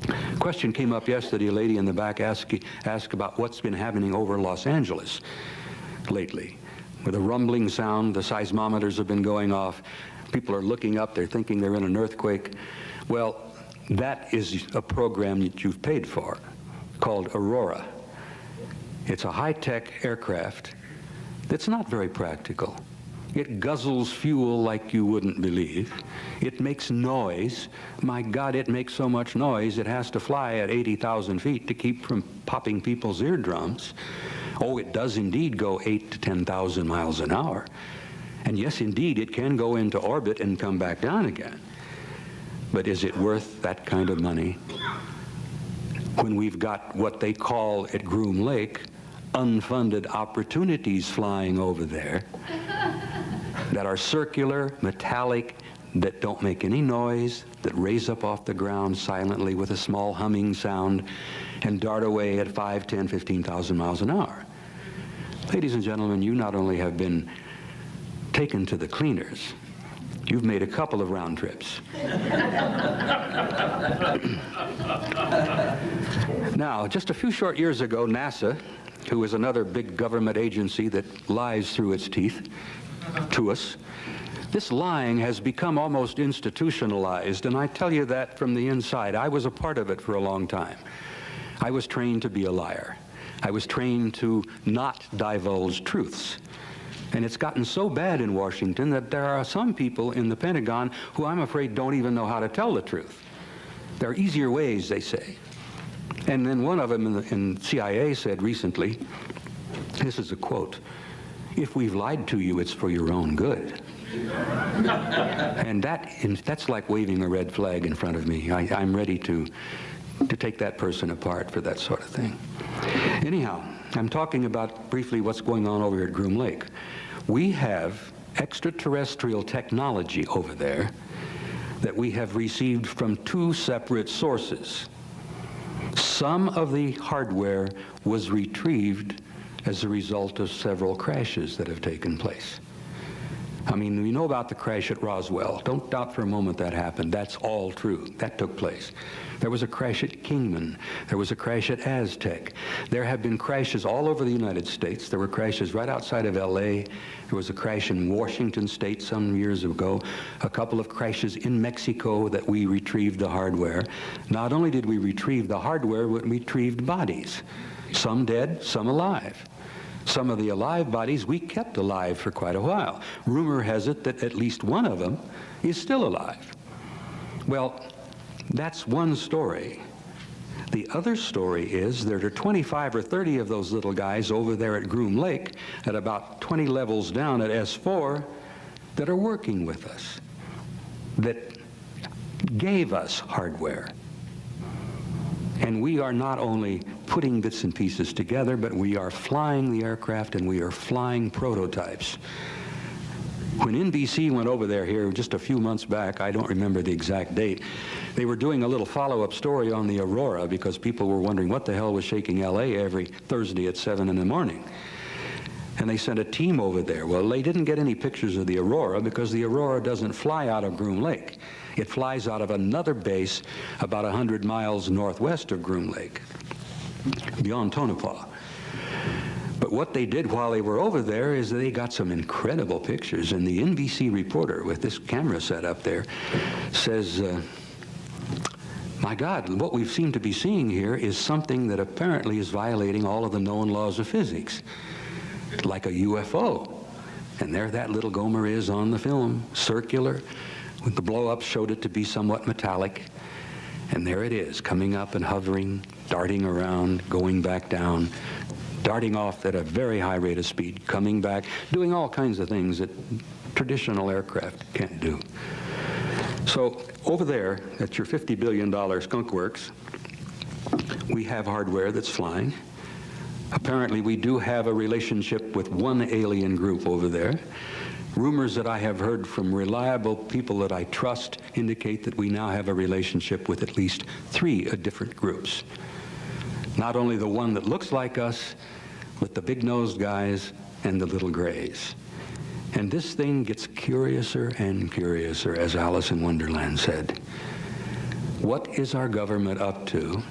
A question came up yesterday. A lady in the back asked about what's been happening over Los Angeles lately. With a rumbling sound, the seismometers have been going off. People are looking up. They're thinking they're in an earthquake. Well, that is a program that you've paid for called Aurora. It's a high-tech aircraft that's not very practical. It guzzles fuel like you wouldn't believe. It makes noise. My God, it makes so much noise it has to fly at 80,000 feet to keep from popping people's eardrums. Oh, it does indeed go 8,000 to 10,000 miles an hour. And yes, indeed, it can go into orbit and come back down again. But is it worth that kind of money when we've got what they call at Groom Lake unfunded opportunities flying over there that are circular, metallic, that don't make any noise, that raise up off the ground silently with a small humming sound and dart away at 5, 10, 15,000 miles an hour? Ladies and gentlemen, you not only have been taken to the cleaners, you've made a couple of round trips. Now, just a few short years ago, NASA, who is another big government agency that lies through its teeth to us, this lying has become almost institutionalized, and I tell you that from the inside. I was a part of it for a long time. I was trained to be a liar. I was trained to not divulge truths. And it's gotten so bad in Washington that there are some people in the Pentagon who I'm afraid don't even know how to tell the truth. There are easier ways, they say. And then one of them in CIA said recently, this is a quote, "If we've lied to you, it's for your own good." And that's like waving a red flag in front of me. I'm ready to take that person apart for that sort of thing. Anyhow, I'm talking about briefly what's going on over here at Groom Lake. We have extraterrestrial technology over there that we have received from two separate sources. Some of the hardware was retrieved as a result of several crashes that have taken place. I mean, we know about the crash at Roswell. Don't doubt for a moment that happened. That's all true. That took place. There was a crash at Kingman. There was a crash at Aztec. There have been crashes all over the United States. There were crashes right outside of L.A. There was a crash in Washington State some years ago. A couple of crashes in Mexico that we retrieved the hardware. Not only did we retrieve the hardware, but we retrieved bodies. Some dead, some alive. Some of the alive bodies we kept alive for quite a while. Rumor has it that at least one of them is still alive. Well, that's one story. The other story is there are 25 or 30 of those little guys over there at Groom Lake at about 20 levels down at S4 that are working with us, that gave us hardware. And we are not only putting bits and pieces together, but we are flying the aircraft and we are flying prototypes. When NBC went over there here just a few months back, I don't remember the exact date, they were doing a little follow-up story on the Aurora because people were wondering what the hell was shaking LA every Thursday at 7 in the morning. And they sent a team over there. Well, they didn't get any pictures of the Aurora because the Aurora doesn't fly out of Groom Lake. It flies out of another base about 100 miles northwest of Groom Lake, beyond Tonopah. But what they did while they were over there is they got some incredible pictures, and the NBC reporter with this camera set up there says, my God, what we seem to be seeing here is something that apparently is violating all of the known laws of physics, like a UFO. And there that little Gomer is on the film, circular. The blow-up showed it to be somewhat metallic. And there it is, coming up and hovering, darting around, going back down, darting off at a very high rate of speed, coming back, doing all kinds of things that traditional aircraft can't do. So over there at your $50 billion Skunk Works, we have hardware that's flying. Apparently we do have a relationship with one alien group over there. Rumors that I have heard from reliable people that I trust indicate that we now have a relationship with at least 3 different groups. Not only the one that looks like us, but the big-nosed guys and the little grays. And this thing gets curiouser and curiouser, as Alice in Wonderland said. What is our government up to?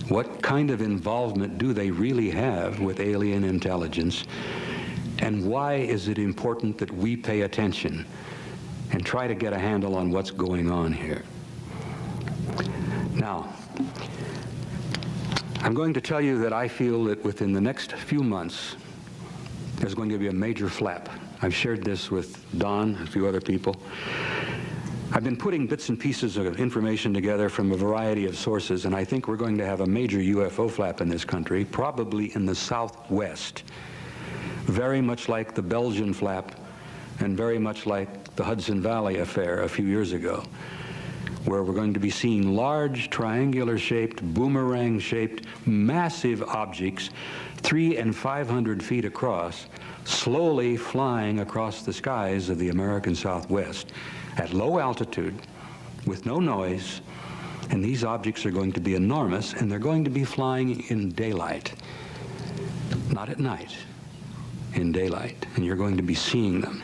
What kind of involvement do they really have with alien intelligence? And why is it important that we pay attention and try to get a handle on what's going on here? Now, I'm going to tell you that I feel that within the next few months, there's going to be a major flap. I've shared this with Don, a few other people. I've been putting bits and pieces of information together from a variety of sources, and I think we're going to have a major UFO flap in this country, probably in the southwest. Very much like the Belgian flap and very much like the Hudson Valley affair a few years ago, where we're going to be seeing large triangular-shaped, boomerang-shaped, massive objects 300 and 500 feet across, slowly flying across the skies of the American Southwest at low altitude with no noise, and these objects are going to be enormous, and they're going to be flying in daylight, not at night, in daylight, and you're going to be seeing them.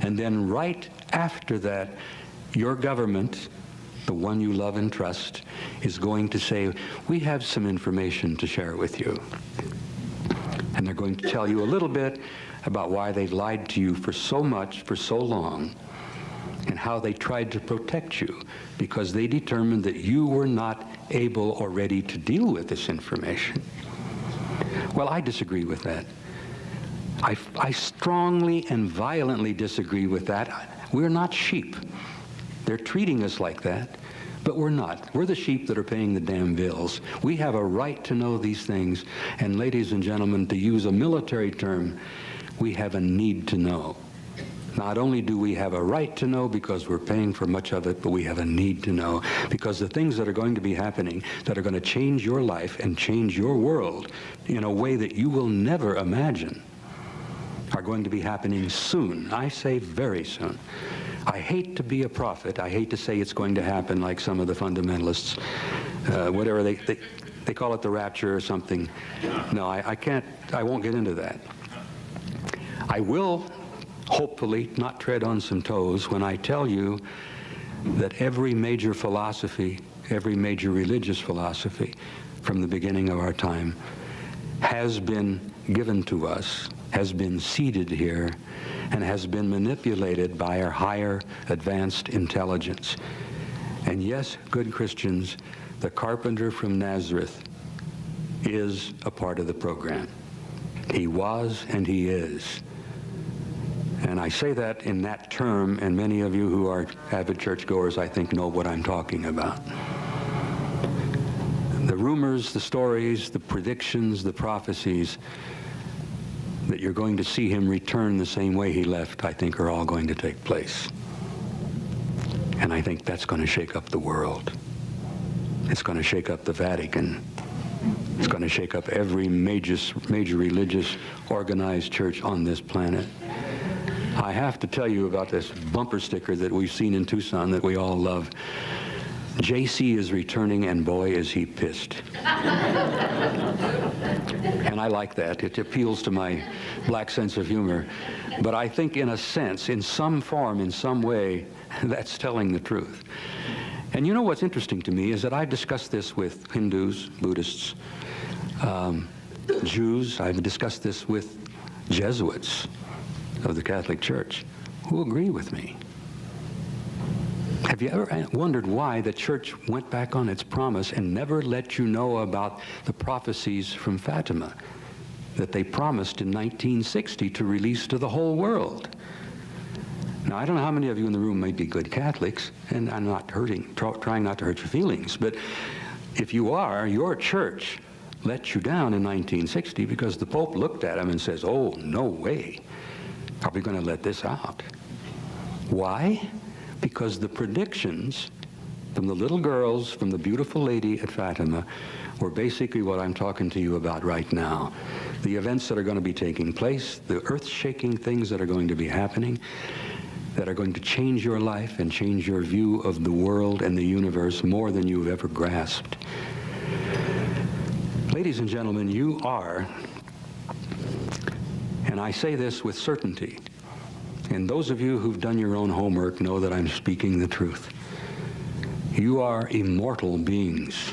And then right after that, your government, the one you love and trust, is going to say, we have some information to share with you. And they're going to tell you a little bit about why they've lied to you for so much, for so long, and how they tried to protect you because they determined that you were not able or ready to deal with this information. Well, I disagree with that. I strongly and violently disagree with that. We're not sheep. They're treating us like that, but we're not. We're the sheep that are paying the damn bills. We have a right to know these things, and ladies and gentlemen, to use a military term, we have a need to know. Not only do we have a right to know because we're paying for much of it, but we have a need to know because the things that are going to be happening that are going to change your life and change your world in a way that you will never imagine are going to be happening soon. I say very soon. I hate to be a prophet. I hate to say it's going to happen like some of the fundamentalists, whatever They call it the rapture or something. No, I can't, I won't get into that. I will hopefully not tread on some toes when I tell you that every major philosophy, every major religious philosophy from the beginning of our time has been given to us, has been seeded here, and has been manipulated by our higher advanced intelligence. And yes, good Christians, the carpenter from Nazareth is a part of the program. He was and he is. And I say that in that term, and many of you who are avid churchgoers, I think, know what I'm talking about. The rumors, the stories, the predictions, the prophecies that you're going to see him return the same way he left, I think, are all going to take place. And I think that's going to shake up the world. It's going to shake up the Vatican. It's going to shake up every major religious organized church on this planet. I have to tell you about this bumper sticker that we've seen in Tucson that we all love. JC is returning, and boy, is he pissed. And I like that. It appeals to my black sense of humor. But I think in a sense, in some form, in some way, that's telling the truth. And you know what's interesting to me is that I've discussed this with Hindus, Buddhists, Jews. I've discussed this with Jesuits of the Catholic Church who agree with me. Have you ever wondered why the church went back on its promise and never let you know about the prophecies from Fatima that they promised in 1960 to release to the whole world? Now, I don't know how many of you in the room may be good Catholics, and I'm not trying not to hurt your feelings, but if you are, your church let you down in 1960 because the Pope looked at him and says, oh, no way. Are we going to let this out? Why? Because the predictions from the little girls, from the beautiful lady at Fatima, were basically what I'm talking to you about right now. The events that are going to be taking place, the earth-shaking things that are going to be happening, that are going to change your life and change your view of the world and the universe more than you've ever grasped. Ladies and gentlemen, you are, and I say this with certainty, and those of you who've done your own homework know that I'm speaking the truth. You are immortal beings.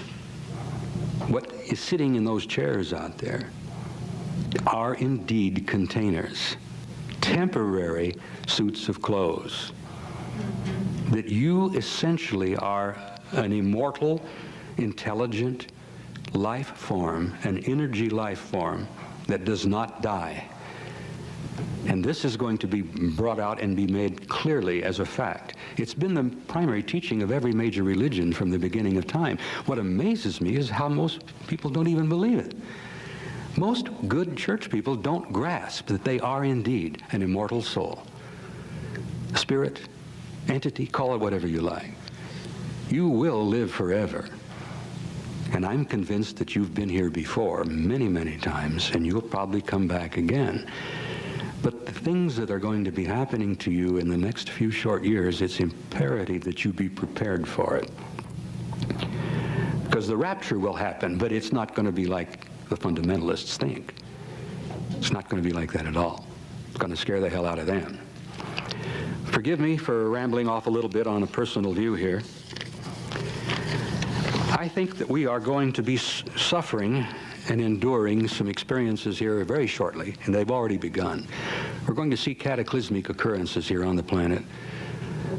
What is sitting in those chairs out there are indeed containers, temporary suits of clothes. That you essentially are an immortal, intelligent life form, an energy life form that does not die. And this is going to be brought out and be made clearly as a fact. It's been the primary teaching of every major religion from the beginning of time. What amazes me is how most people don't even believe it. Most good church people don't grasp that they are indeed an immortal soul. Spirit, entity, call it whatever you like. You will live forever. And I'm convinced that you've been here before many, many times, and you'll probably come back again. But the things that are going to be happening to you in the next few short years, it's imperative that you be prepared for it. Because the rapture will happen, but it's not going to be like the fundamentalists think. It's not going to be like that at all. It's going to scare the hell out of them. Forgive me for rambling off a little bit on a personal view here. I think that we are going to be suffering and enduring some experiences here very shortly, and they've already begun. We're going to see cataclysmic occurrences here on the planet.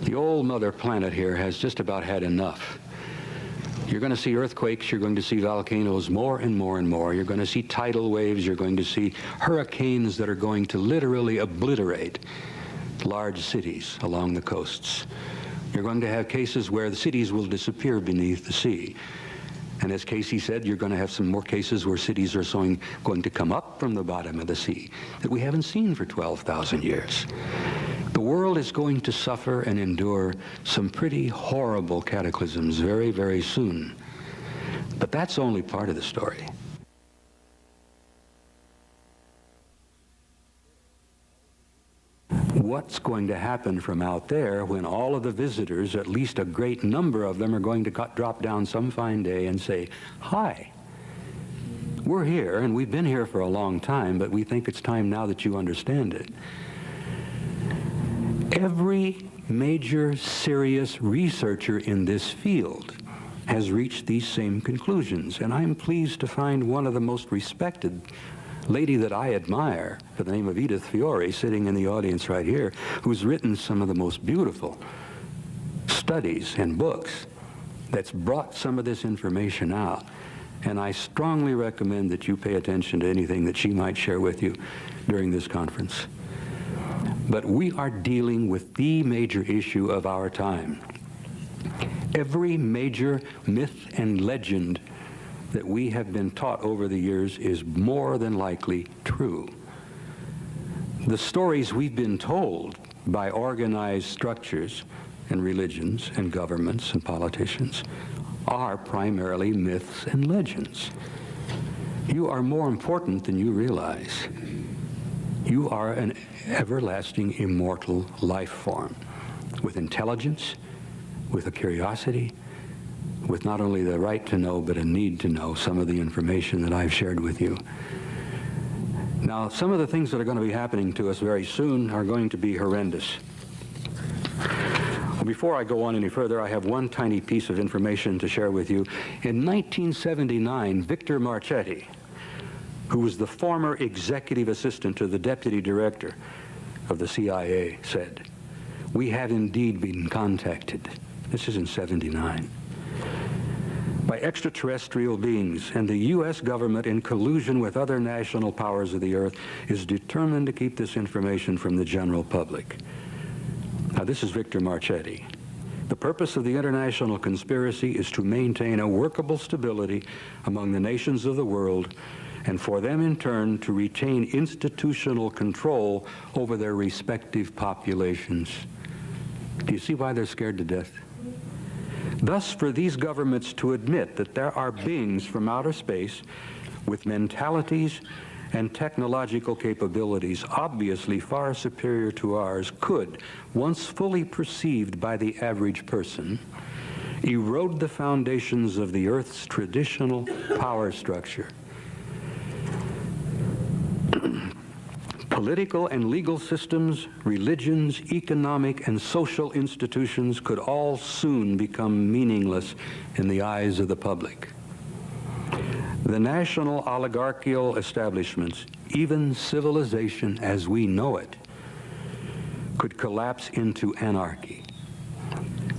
The old mother planet here has just about had enough. You're going to see earthquakes, you're going to see volcanoes more and more and more. You're going to see tidal waves, you're going to see hurricanes that are going to literally obliterate large cities along the coasts. You're going to have cases where the cities will disappear beneath the sea. And as Casey said, you're going to have some more cases where cities are going to come up from the bottom of the sea that we haven't seen for 12,000 years. The world is going to suffer and endure some pretty horrible cataclysms very, very soon. But that's only part of the story. What's going to happen from out there when all of the visitors, at least a great number of them, are going to drop down some fine day and say, hi, We're here, and we've been here for a long time, but we think it's time now that you understand it. Every major serious researcher in this field has reached these same conclusions, and I'm pleased to find one of the most respected lady that I admire, by the name of Edith Fiore, sitting in the audience right here, who's written some of the most beautiful studies and books that's brought some of this information out. And I strongly recommend that you pay attention to anything that she might share with you during this conference. But we are dealing with the major issue of our time. Every major myth and legend that we have been taught over the years is more than likely true. The stories we've been told by organized structures and religions and governments and politicians are primarily myths and legends. You are more important than you realize. You are an everlasting, immortal life form with intelligence, with a curiosity, with not only the right to know, but a need to know some of the information that I've shared with you. Now, some of the things that are going to be happening to us very soon are going to be horrendous. Before I go on any further, I have one tiny piece of information to share with you. In 1979, Victor Marchetti, who was the former executive assistant to the deputy director of the CIA, said, "We have indeed been contacted." This is in '79. "By extraterrestrial beings, and the U.S. government, in collusion with other national powers of the earth, is determined to keep this information from the general public." Now, this is Victor Marchetti. "The purpose of the international conspiracy is to maintain a workable stability among the nations of the world, and for them in turn to retain institutional control over their respective populations." Do you see why they're scared to death? "Thus, for these governments to admit that there are beings from outer space with mentalities and technological capabilities obviously far superior to ours could, once fully perceived by the average person, erode the foundations of the Earth's traditional power structure. Political and legal systems, religions, economic and social institutions could all soon become meaningless in the eyes of the public. The national oligarchical establishments, even civilization as we know it, could collapse into anarchy.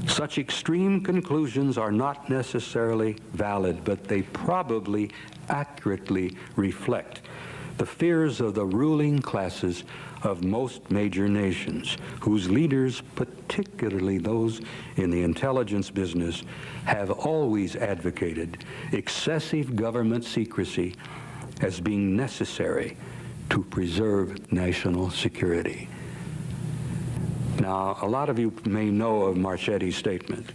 Such extreme conclusions are not necessarily valid, but they probably accurately reflect the fears of the ruling classes of most major nations, whose leaders, particularly those in the intelligence business, have always advocated excessive government secrecy as being necessary to preserve national security." Now, a lot of you may know of Marchetti's statement.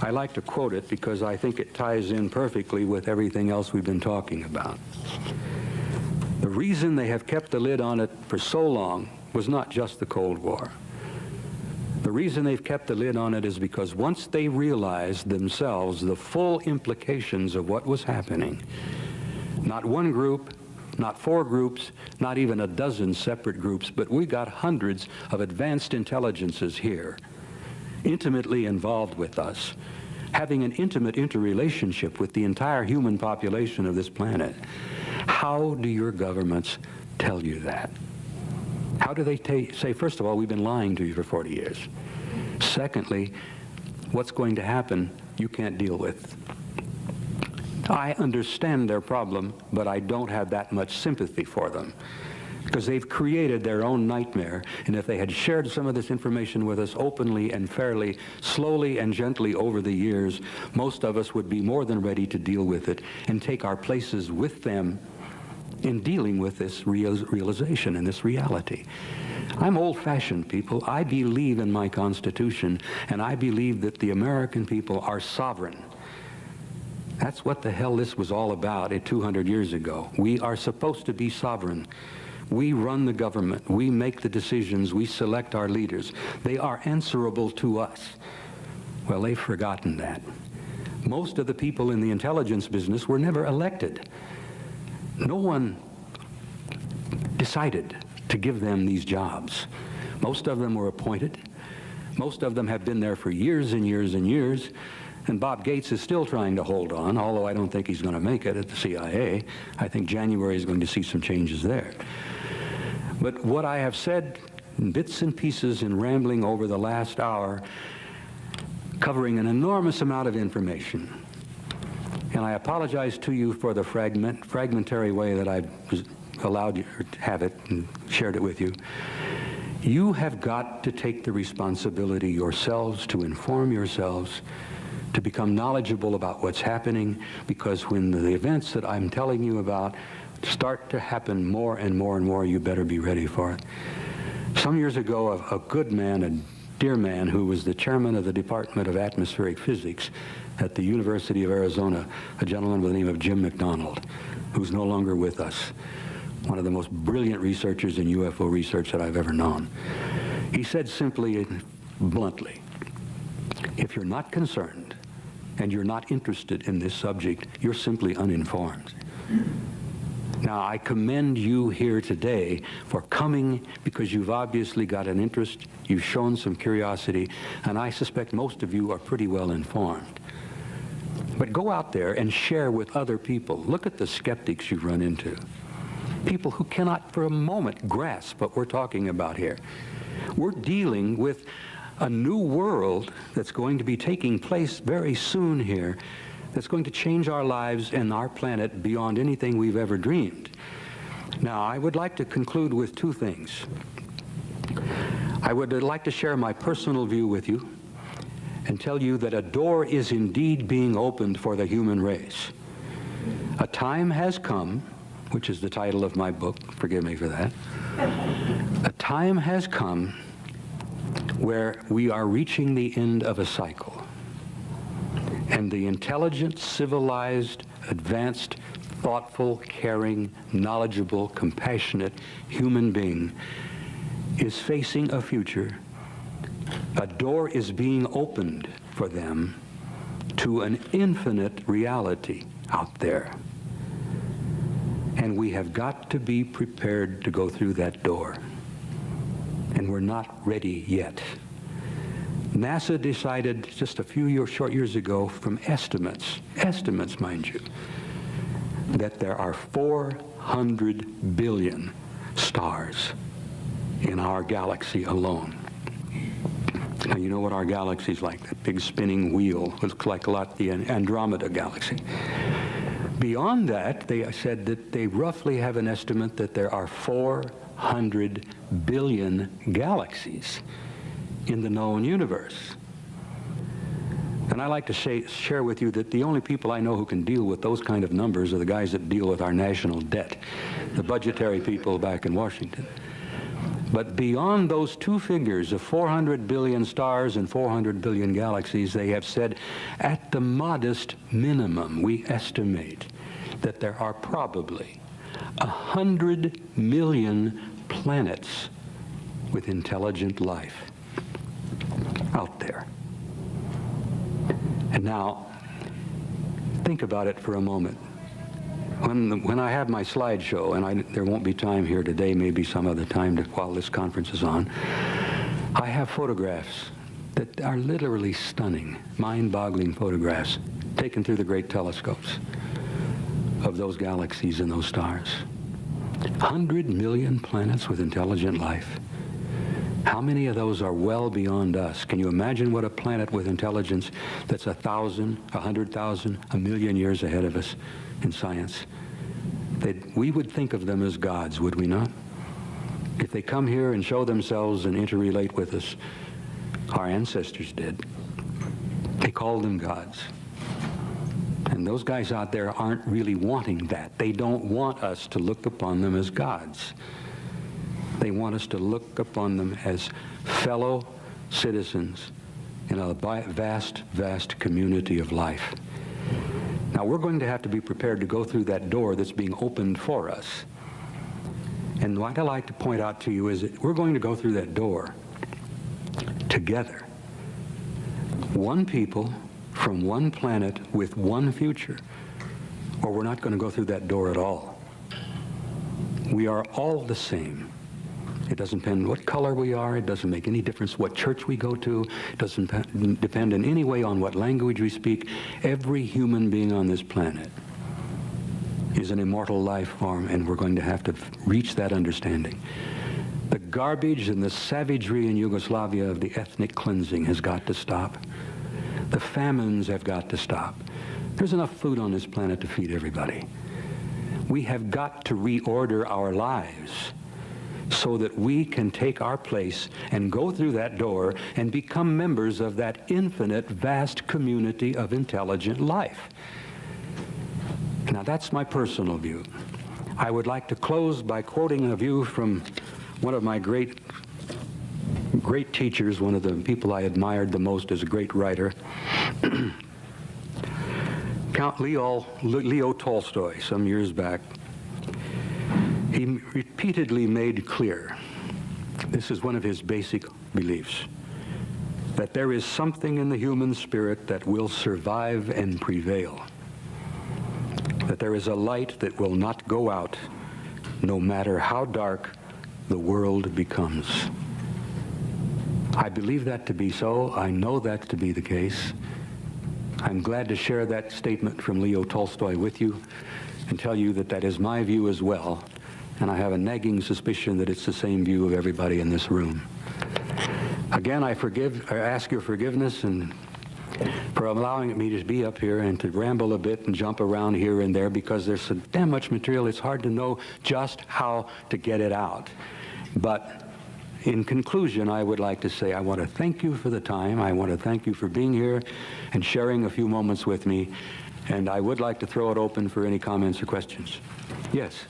I like to quote it because I think it ties in perfectly with everything else we've been talking about. "The reason they have kept the lid on it for so long was not just the Cold War. The reason they've kept the lid on it is because once they realized themselves the full implications of what was happening, not one group, not four groups, not even a dozen separate groups, but we got hundreds of advanced intelligences here, intimately involved with us, having an intimate interrelationship with the entire human population of this planet. How do your governments tell you that? How do they say, first of all, we've been lying to you for 40 years. Secondly, what's going to happen you can't deal with? I understand their problem, but I don't have that much sympathy for them, because they've created their own nightmare, and if they had shared some of this information with us openly and fairly, slowly and gently over the years, most of us would be more than ready to deal with it and take our places with them in dealing with this realization and this reality. I'm old-fashioned, people. I believe in my Constitution, and I believe that the American people are sovereign. That's what the hell this was all about 200 years ago. We are supposed to be sovereign. We run the government. We make the decisions. We select our leaders. They are answerable to us. Well, they've forgotten that. Most of the people in the intelligence business were never elected. No one decided to give them these jobs. Most of them were appointed. Most of them have been there for years and years and years. And Bob Gates is still trying to hold on, although I don't think he's going to make it at the CIA. I think January is going to see some changes there. But what I have said in bits and pieces in rambling over the last hour, covering an enormous amount of information, and I apologize to you for the fragmentary way that I allowed you to have it and shared it with you. You have got to take the responsibility yourselves to inform yourselves, to become knowledgeable about what's happening, because when the events that I'm telling you about start to happen more and more and more, you better be ready for it. Some years ago, a good man, a dear man, who was the chairman of the Department of Atmospheric Physics at the University of Arizona, a gentleman by the name of Jim McDonald, who's no longer with us, one of the most brilliant researchers in UFO research that I've ever known. He said simply and bluntly, if you're not concerned and you're not interested in this subject, you're simply uninformed. Now, I commend you here today for coming, because you've obviously got an interest, you've shown some curiosity, and I suspect most of you are pretty well informed. But go out there and share with other people. Look at the skeptics you've run into. People who cannot for a moment grasp what we're talking about here. We're dealing with a new world that's going to be taking place very soon here, that's going to change our lives and our planet beyond anything we've ever dreamed. Now, I would like to conclude with two things. I would like to share my personal view with you and tell you that a door is indeed being opened for the human race. A time has come, which is the title of my book, forgive me for that. A time has come where we are reaching the end of a cycle. And the intelligent, civilized, advanced, thoughtful, caring, knowledgeable, compassionate human being is facing a future. A door is being opened for them to an infinite reality out there. And we have got to be prepared to go through that door. And we're not ready yet. NASA decided just a few short years ago, from estimates mind you, that there are 400 billion stars in our galaxy alone. Now, you know what our galaxy's like, that big spinning wheel. Looks like a lot the Andromeda galaxy. Beyond that, they said that they roughly have an estimate that there are 400 billion galaxies in the known universe. And I like to share with you that the only people I know who can deal with those kind of numbers are the guys that deal with our national debt, the budgetary people back in Washington. But beyond those two figures of 400 billion stars and 400 billion galaxies, they have said at the modest minimum, we estimate that there are probably 100 million planets with intelligent life out there. And now, think about it for a moment. When I have my slideshow, and there won't be time here today, maybe some other time while this conference is on, I have photographs that are literally stunning, mind-boggling photographs taken through the great telescopes of those galaxies and those stars. 100 million planets with intelligent life. How many of those are well beyond us? Can you imagine what a planet with intelligence that's 1,000, 100,000, 1,000,000 years ahead of us in science? We would think of them as gods, would we not? If they come here and show themselves and interrelate with us, our ancestors did. They called them gods. And those guys out there aren't really wanting that. They don't want us to look upon them as gods. They want us to look upon them as fellow citizens in a vast, vast community of life. Now, we're going to have to be prepared to go through that door that's being opened for us. And what I'd like to point out to you is that we're going to go through that door together. One people from one planet with one future, or we're not going to go through that door at all. We are all the same. It doesn't depend what color we are. It doesn't make any difference what church we go to. It doesn't depend in any way on what language we speak. Every human being on this planet is an immortal life form, and we're going to have to reach that understanding. The garbage and the savagery in Yugoslavia of the ethnic cleansing has got to stop. The famines have got to stop. There's enough food on this planet to feed everybody. We have got to reorder our lives so that we can take our place and go through that door and become members of that infinite, vast community of intelligent life. Now, that's my personal view. I would like to close by quoting a view from one of my great teachers, one of the people I admired the most as a great writer, Count Leo Tolstoy, some years back. He repeatedly made clear, this is one of his basic beliefs, that there is something in the human spirit that will survive and prevail, that there is a light that will not go out no matter how dark the world becomes. I believe that to be so. I know that to be the case. I'm glad to share that statement from Leo Tolstoy with you and tell you that that is my view as well. And I have a nagging suspicion that it's the same view of everybody in this room. Again, I ask your forgiveness and for allowing me to be up here and to ramble a bit and jump around here and there, because there's so damn much material, it's hard to know just how to get it out. But in conclusion, I would like to say I want to thank you for the time. I want to thank you for being here and sharing a few moments with me. And I would like to throw it open for any comments or questions. Yes?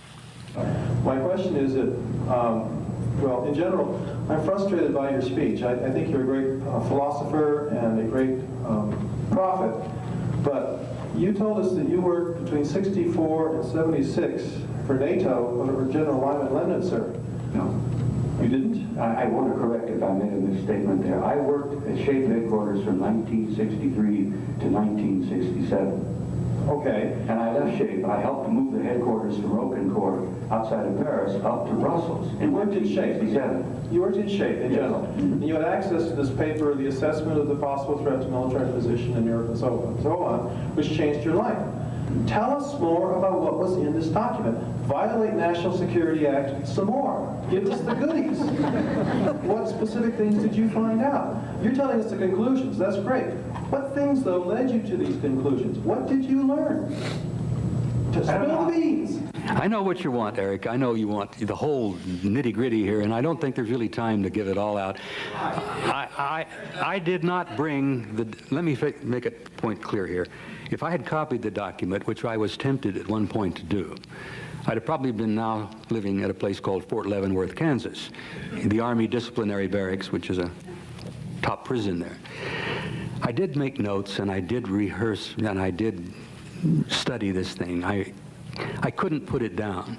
My question is that, well, in general, I'm frustrated by your speech. I think you're a great philosopher and a great prophet, but you told us that you worked between 64 and 76 for NATO under General Lyman Lemnitzer, sir. No. You didn't? I want to correct if I made a misstatement there. I worked at SHAPE headquarters from 1963 to 1967. Okay. And I left SHAPE. I helped move the headquarters from Rocancourt outside of Paris up to Brussels in 1967. You worked in SHAPE in general. And you had access to this paper, The Assessment of the Possible Threat to Military Position in Europe and so on, which changed your life. Tell us more about what was in this document. Violate National Security Act some more. Give us the goodies. What specific things did you find out? You're telling us the conclusions. That's great. What things, though, led you to these conclusions? What did you learn? To spill the beans. I know what you want, Eric. I know you want the whole nitty-gritty here, and I don't think there's really time to give it all out. I did not bring the... Let me make a point clear here. If I had copied the document, which I was tempted at one point to do, I'd have probably been now living at a place called Fort Leavenworth, Kansas, the Army Disciplinary Barracks, which is a top prison there. I did make notes, and I did rehearse, and I did study this thing. I couldn't put it down.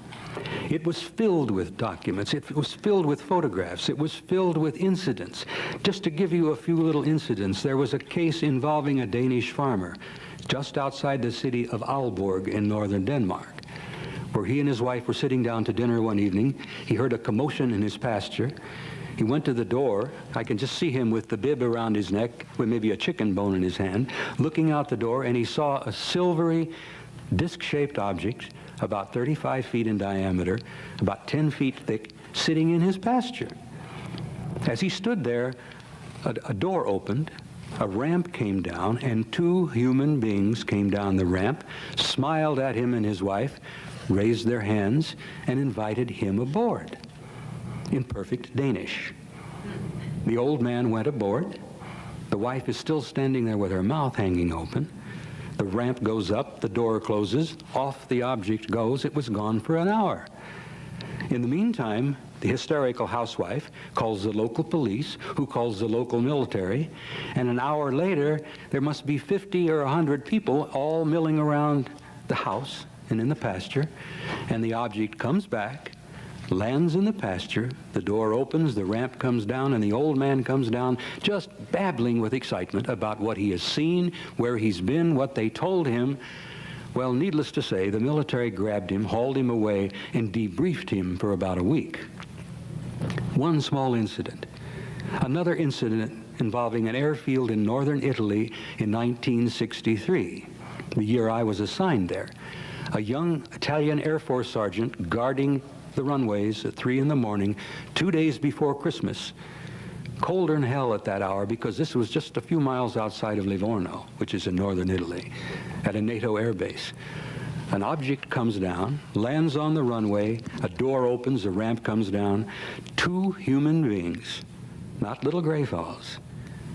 It was filled with documents. It was filled with photographs. It was filled with incidents. Just to give you a few little incidents, there was a case involving a Danish farmer just outside the city of Aalborg in northern Denmark, where he and his wife were sitting down to dinner one evening. He heard a commotion in his pasture. He went to the door. I can just see him with the bib around his neck, with maybe a chicken bone in his hand, looking out the door, and he saw a silvery, disc-shaped object about 35 feet in diameter, about 10 feet thick, sitting in his pasture. As he stood there, a door opened, a ramp came down, and two human beings came down the ramp, smiled at him and his wife, raised their hands, and invited him aboard in perfect Danish. The old man went aboard. The wife is still standing there with her mouth hanging open. The ramp goes up, the door closes, off the object goes. It was gone for an hour. In the meantime, the hysterical housewife calls the local police, who calls the local military, and an hour later, there must be 50 or 100 people all milling around the house and in the pasture, and the object comes back, lands in the pasture, the door opens, the ramp comes down, and the old man comes down, just babbling with excitement about what he has seen, where he's been, what they told him. Well, needless to say, the military grabbed him, hauled him away, and debriefed him for about a week. One small incident. Another incident involving an airfield in northern Italy in 1963, the year I was assigned there. A young Italian Air Force sergeant guarding the runways at 3 in the morning, 2 days before Christmas. Colder than hell at that hour because this was just a few miles outside of Livorno, which is in northern Italy, at a NATO air base. An object comes down, lands on the runway, a door opens, a ramp comes down. 2 human beings, not little gray fellows,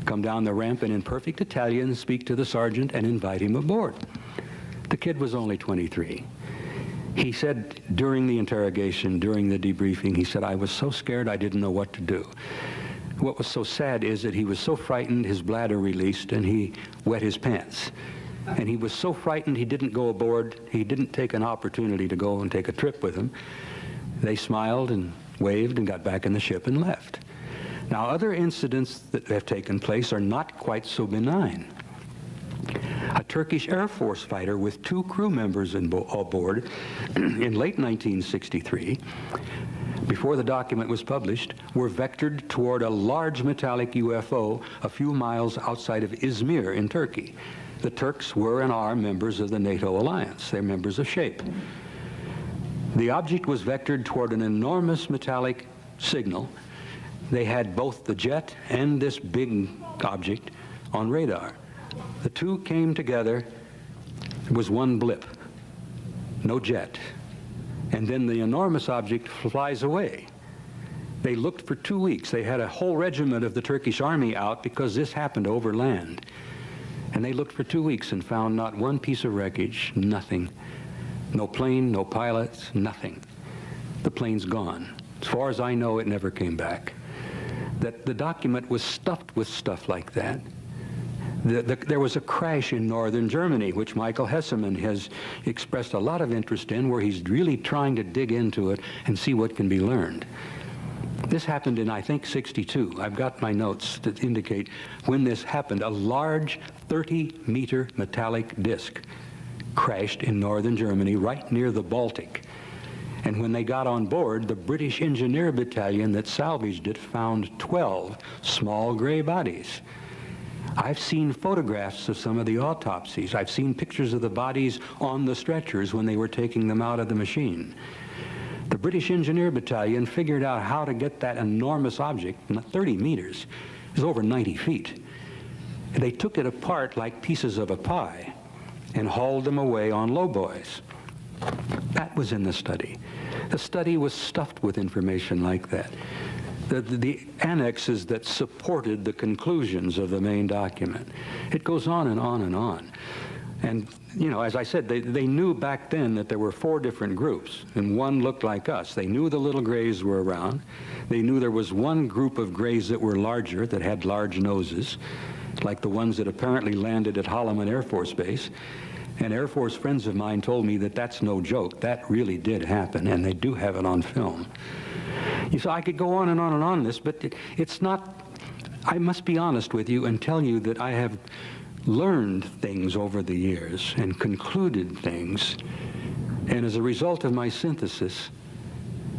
come down the ramp and in perfect Italian speak to the sergeant and invite him aboard. The kid was only 23. He said during the interrogation, during the debriefing, he said, "I was so scared I didn't know what to do." What was so sad is that he was so frightened, his bladder released, and he wet his pants. And he was so frightened he didn't go aboard. He didn't take an opportunity to go and take a trip with him. They smiled and waved and got back in the ship and left. Now, other incidents that have taken place are not quite so benign. A Turkish Air Force fighter with 2 crew members aboard in late 1963, before the document was published, were vectored toward a large metallic UFO a few miles outside of Izmir in Turkey. The Turks were and are members of the NATO alliance. They're members of SHAPE. The object was vectored toward an enormous metallic signal. They had both the jet and this big object on radar. The two came together. It was one blip, no jet. And then the enormous object flies away. They looked for 2 weeks. They had a whole regiment of the Turkish army out because this happened over land. And they looked for 2 weeks and found not one piece of wreckage, nothing. No plane, no pilots, nothing. The plane's gone. As far as I know, it never came back. That the document was stuffed with stuff like that. There was a crash in northern Germany, which Michael Hesseman has expressed a lot of interest in, where he's really trying to dig into it and see what can be learned. This happened in, I think, 62. I've got my notes that indicate when this happened. A large 30-meter metallic disc crashed in northern Germany right near the Baltic. And when they got on board, the British Engineer Battalion that salvaged it found 12 small gray bodies. I've seen photographs of some of the autopsies. I've seen pictures of the bodies on the stretchers when they were taking them out of the machine. The British Engineer Battalion figured out how to get that enormous object, 30 meters, is over 90 feet. They took it apart like pieces of a pie and hauled them away on lowboys. That was in the study. The study was stuffed with information like that. The annexes that supported the conclusions of the main document. It goes on and on and on. And, you know, as I said, they knew back then that there were 4 different groups, and one looked like us. They knew the little grays were around. They knew there was one group of grays that were larger, that had large noses, like the ones that apparently landed at Holloman Air Force Base. And Air Force friends of mine told me that that's no joke. That really did happen, and they do have it on film. So I could go on and on and on this, but it's not, I must be honest with you and tell you that I have learned things over the years and concluded things, and as a result of my synthesis,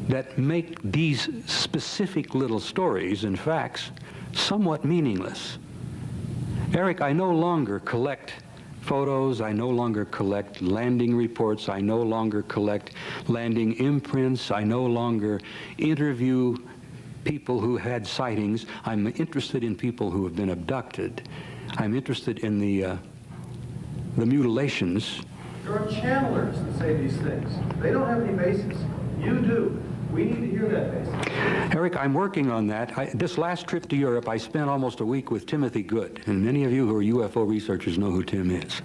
that make these specific little stories and facts somewhat meaningless. Eric, I no longer collect photos, I no longer collect landing reports, I no longer collect landing imprints, I no longer interview people who had sightings. I'm interested in people who have been abducted. I'm interested in the mutilations. There are channelers that say these things. They don't have any basis. You do. We need to hear that basis. Eric, I'm working on that. This last trip to Europe, I spent almost a week with Timothy Good, and many of you who are UFO researchers know who Tim is.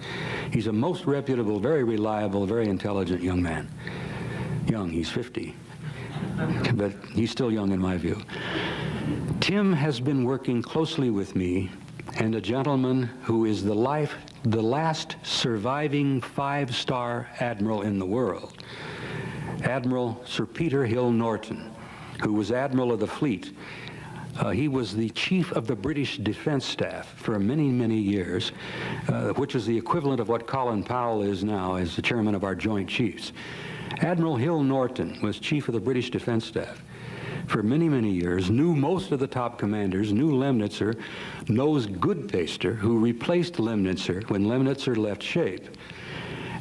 He's a most reputable, very reliable, very intelligent young man. Young, he's 50, but he's still young in my view. Tim has been working closely with me and a gentleman who is the last surviving 5-star admiral in the world, Admiral Sir Peter Hill Norton, who was Admiral of the Fleet He was the chief of the British Defense Staff for many, many years, which is the equivalent of what Colin Powell is now as the chairman of our Joint Chiefs. Admiral Hill Norton was chief of the British Defense Staff for many, many years, knew most of the top commanders, knew Lemnitzer, knows Goodpaster, who replaced Lemnitzer when Lemnitzer left SHAPE.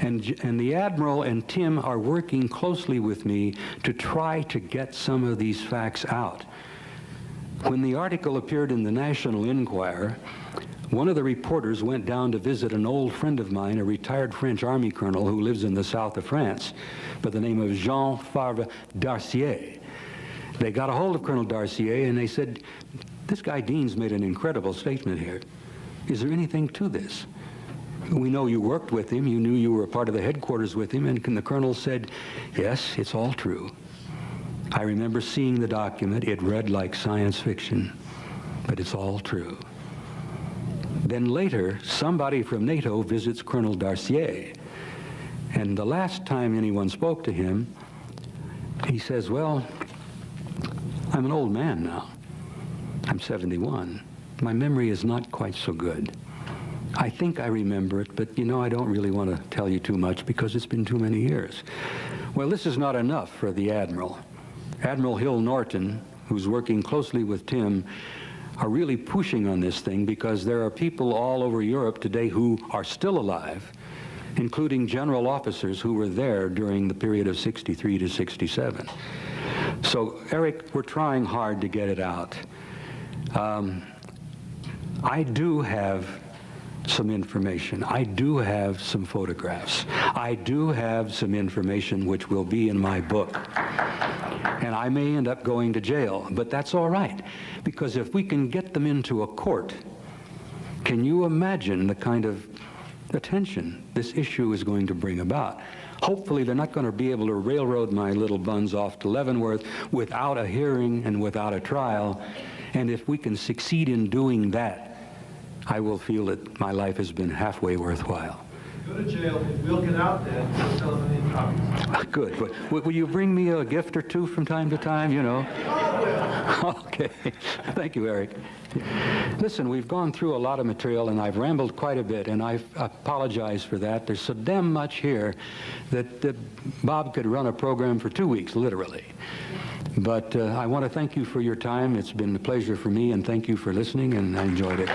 And the Admiral and Tim are working closely with me to try to get some of these facts out. When the article appeared in the National Enquirer, one of the reporters went down to visit an old friend of mine, a retired French Army colonel who lives in the south of France by the name of Jean Favre Darcier. They got a hold of Colonel Darcier and they said, this guy Dean's made an incredible statement here. Is there anything to this? We know you worked with him, you knew you were a part of the headquarters with him, and the colonel said, yes, it's all true. I remember seeing the document. It read like science fiction, but it's all true. Then later, somebody from NATO visits Colonel Darcier, and the last time anyone spoke to him, he says, well, I'm an old man now. I'm 71. My memory is not quite so good. I think I remember it, but you know, I don't really want to tell you too much because it's been too many years. Well, this is not enough for the Admiral. Admiral Hill Norton, who's working closely with Tim, are really pushing on this thing because there are people all over Europe today who are still alive, including general officers who were there during the period of 63 to 67. So, Eric, we're trying hard to get it out. I do have some information. I do have some photographs. I do have some information which will be in my book. And I may end up going to jail, but that's all right, because if we can get them into a court, can you imagine the kind of attention this issue is going to bring about? Hopefully they're not going to be able to railroad my little buns off to Leavenworth without a hearing and without a trial. And if we can succeed in doing that, I will feel that my life has been halfway worthwhile. Go to jail, we'll get out there, and we'll sell them any copies. Good. But will you bring me a gift or two from time to time, you know? Okay. Thank you, Eric. Listen, we've gone through a lot of material, and I've rambled quite a bit, and I apologize for that. There's so damn much here that Bob could run a program for 2 weeks, literally. But I want to thank you for your time. It's been a pleasure for me, and thank you for listening, and I enjoyed it.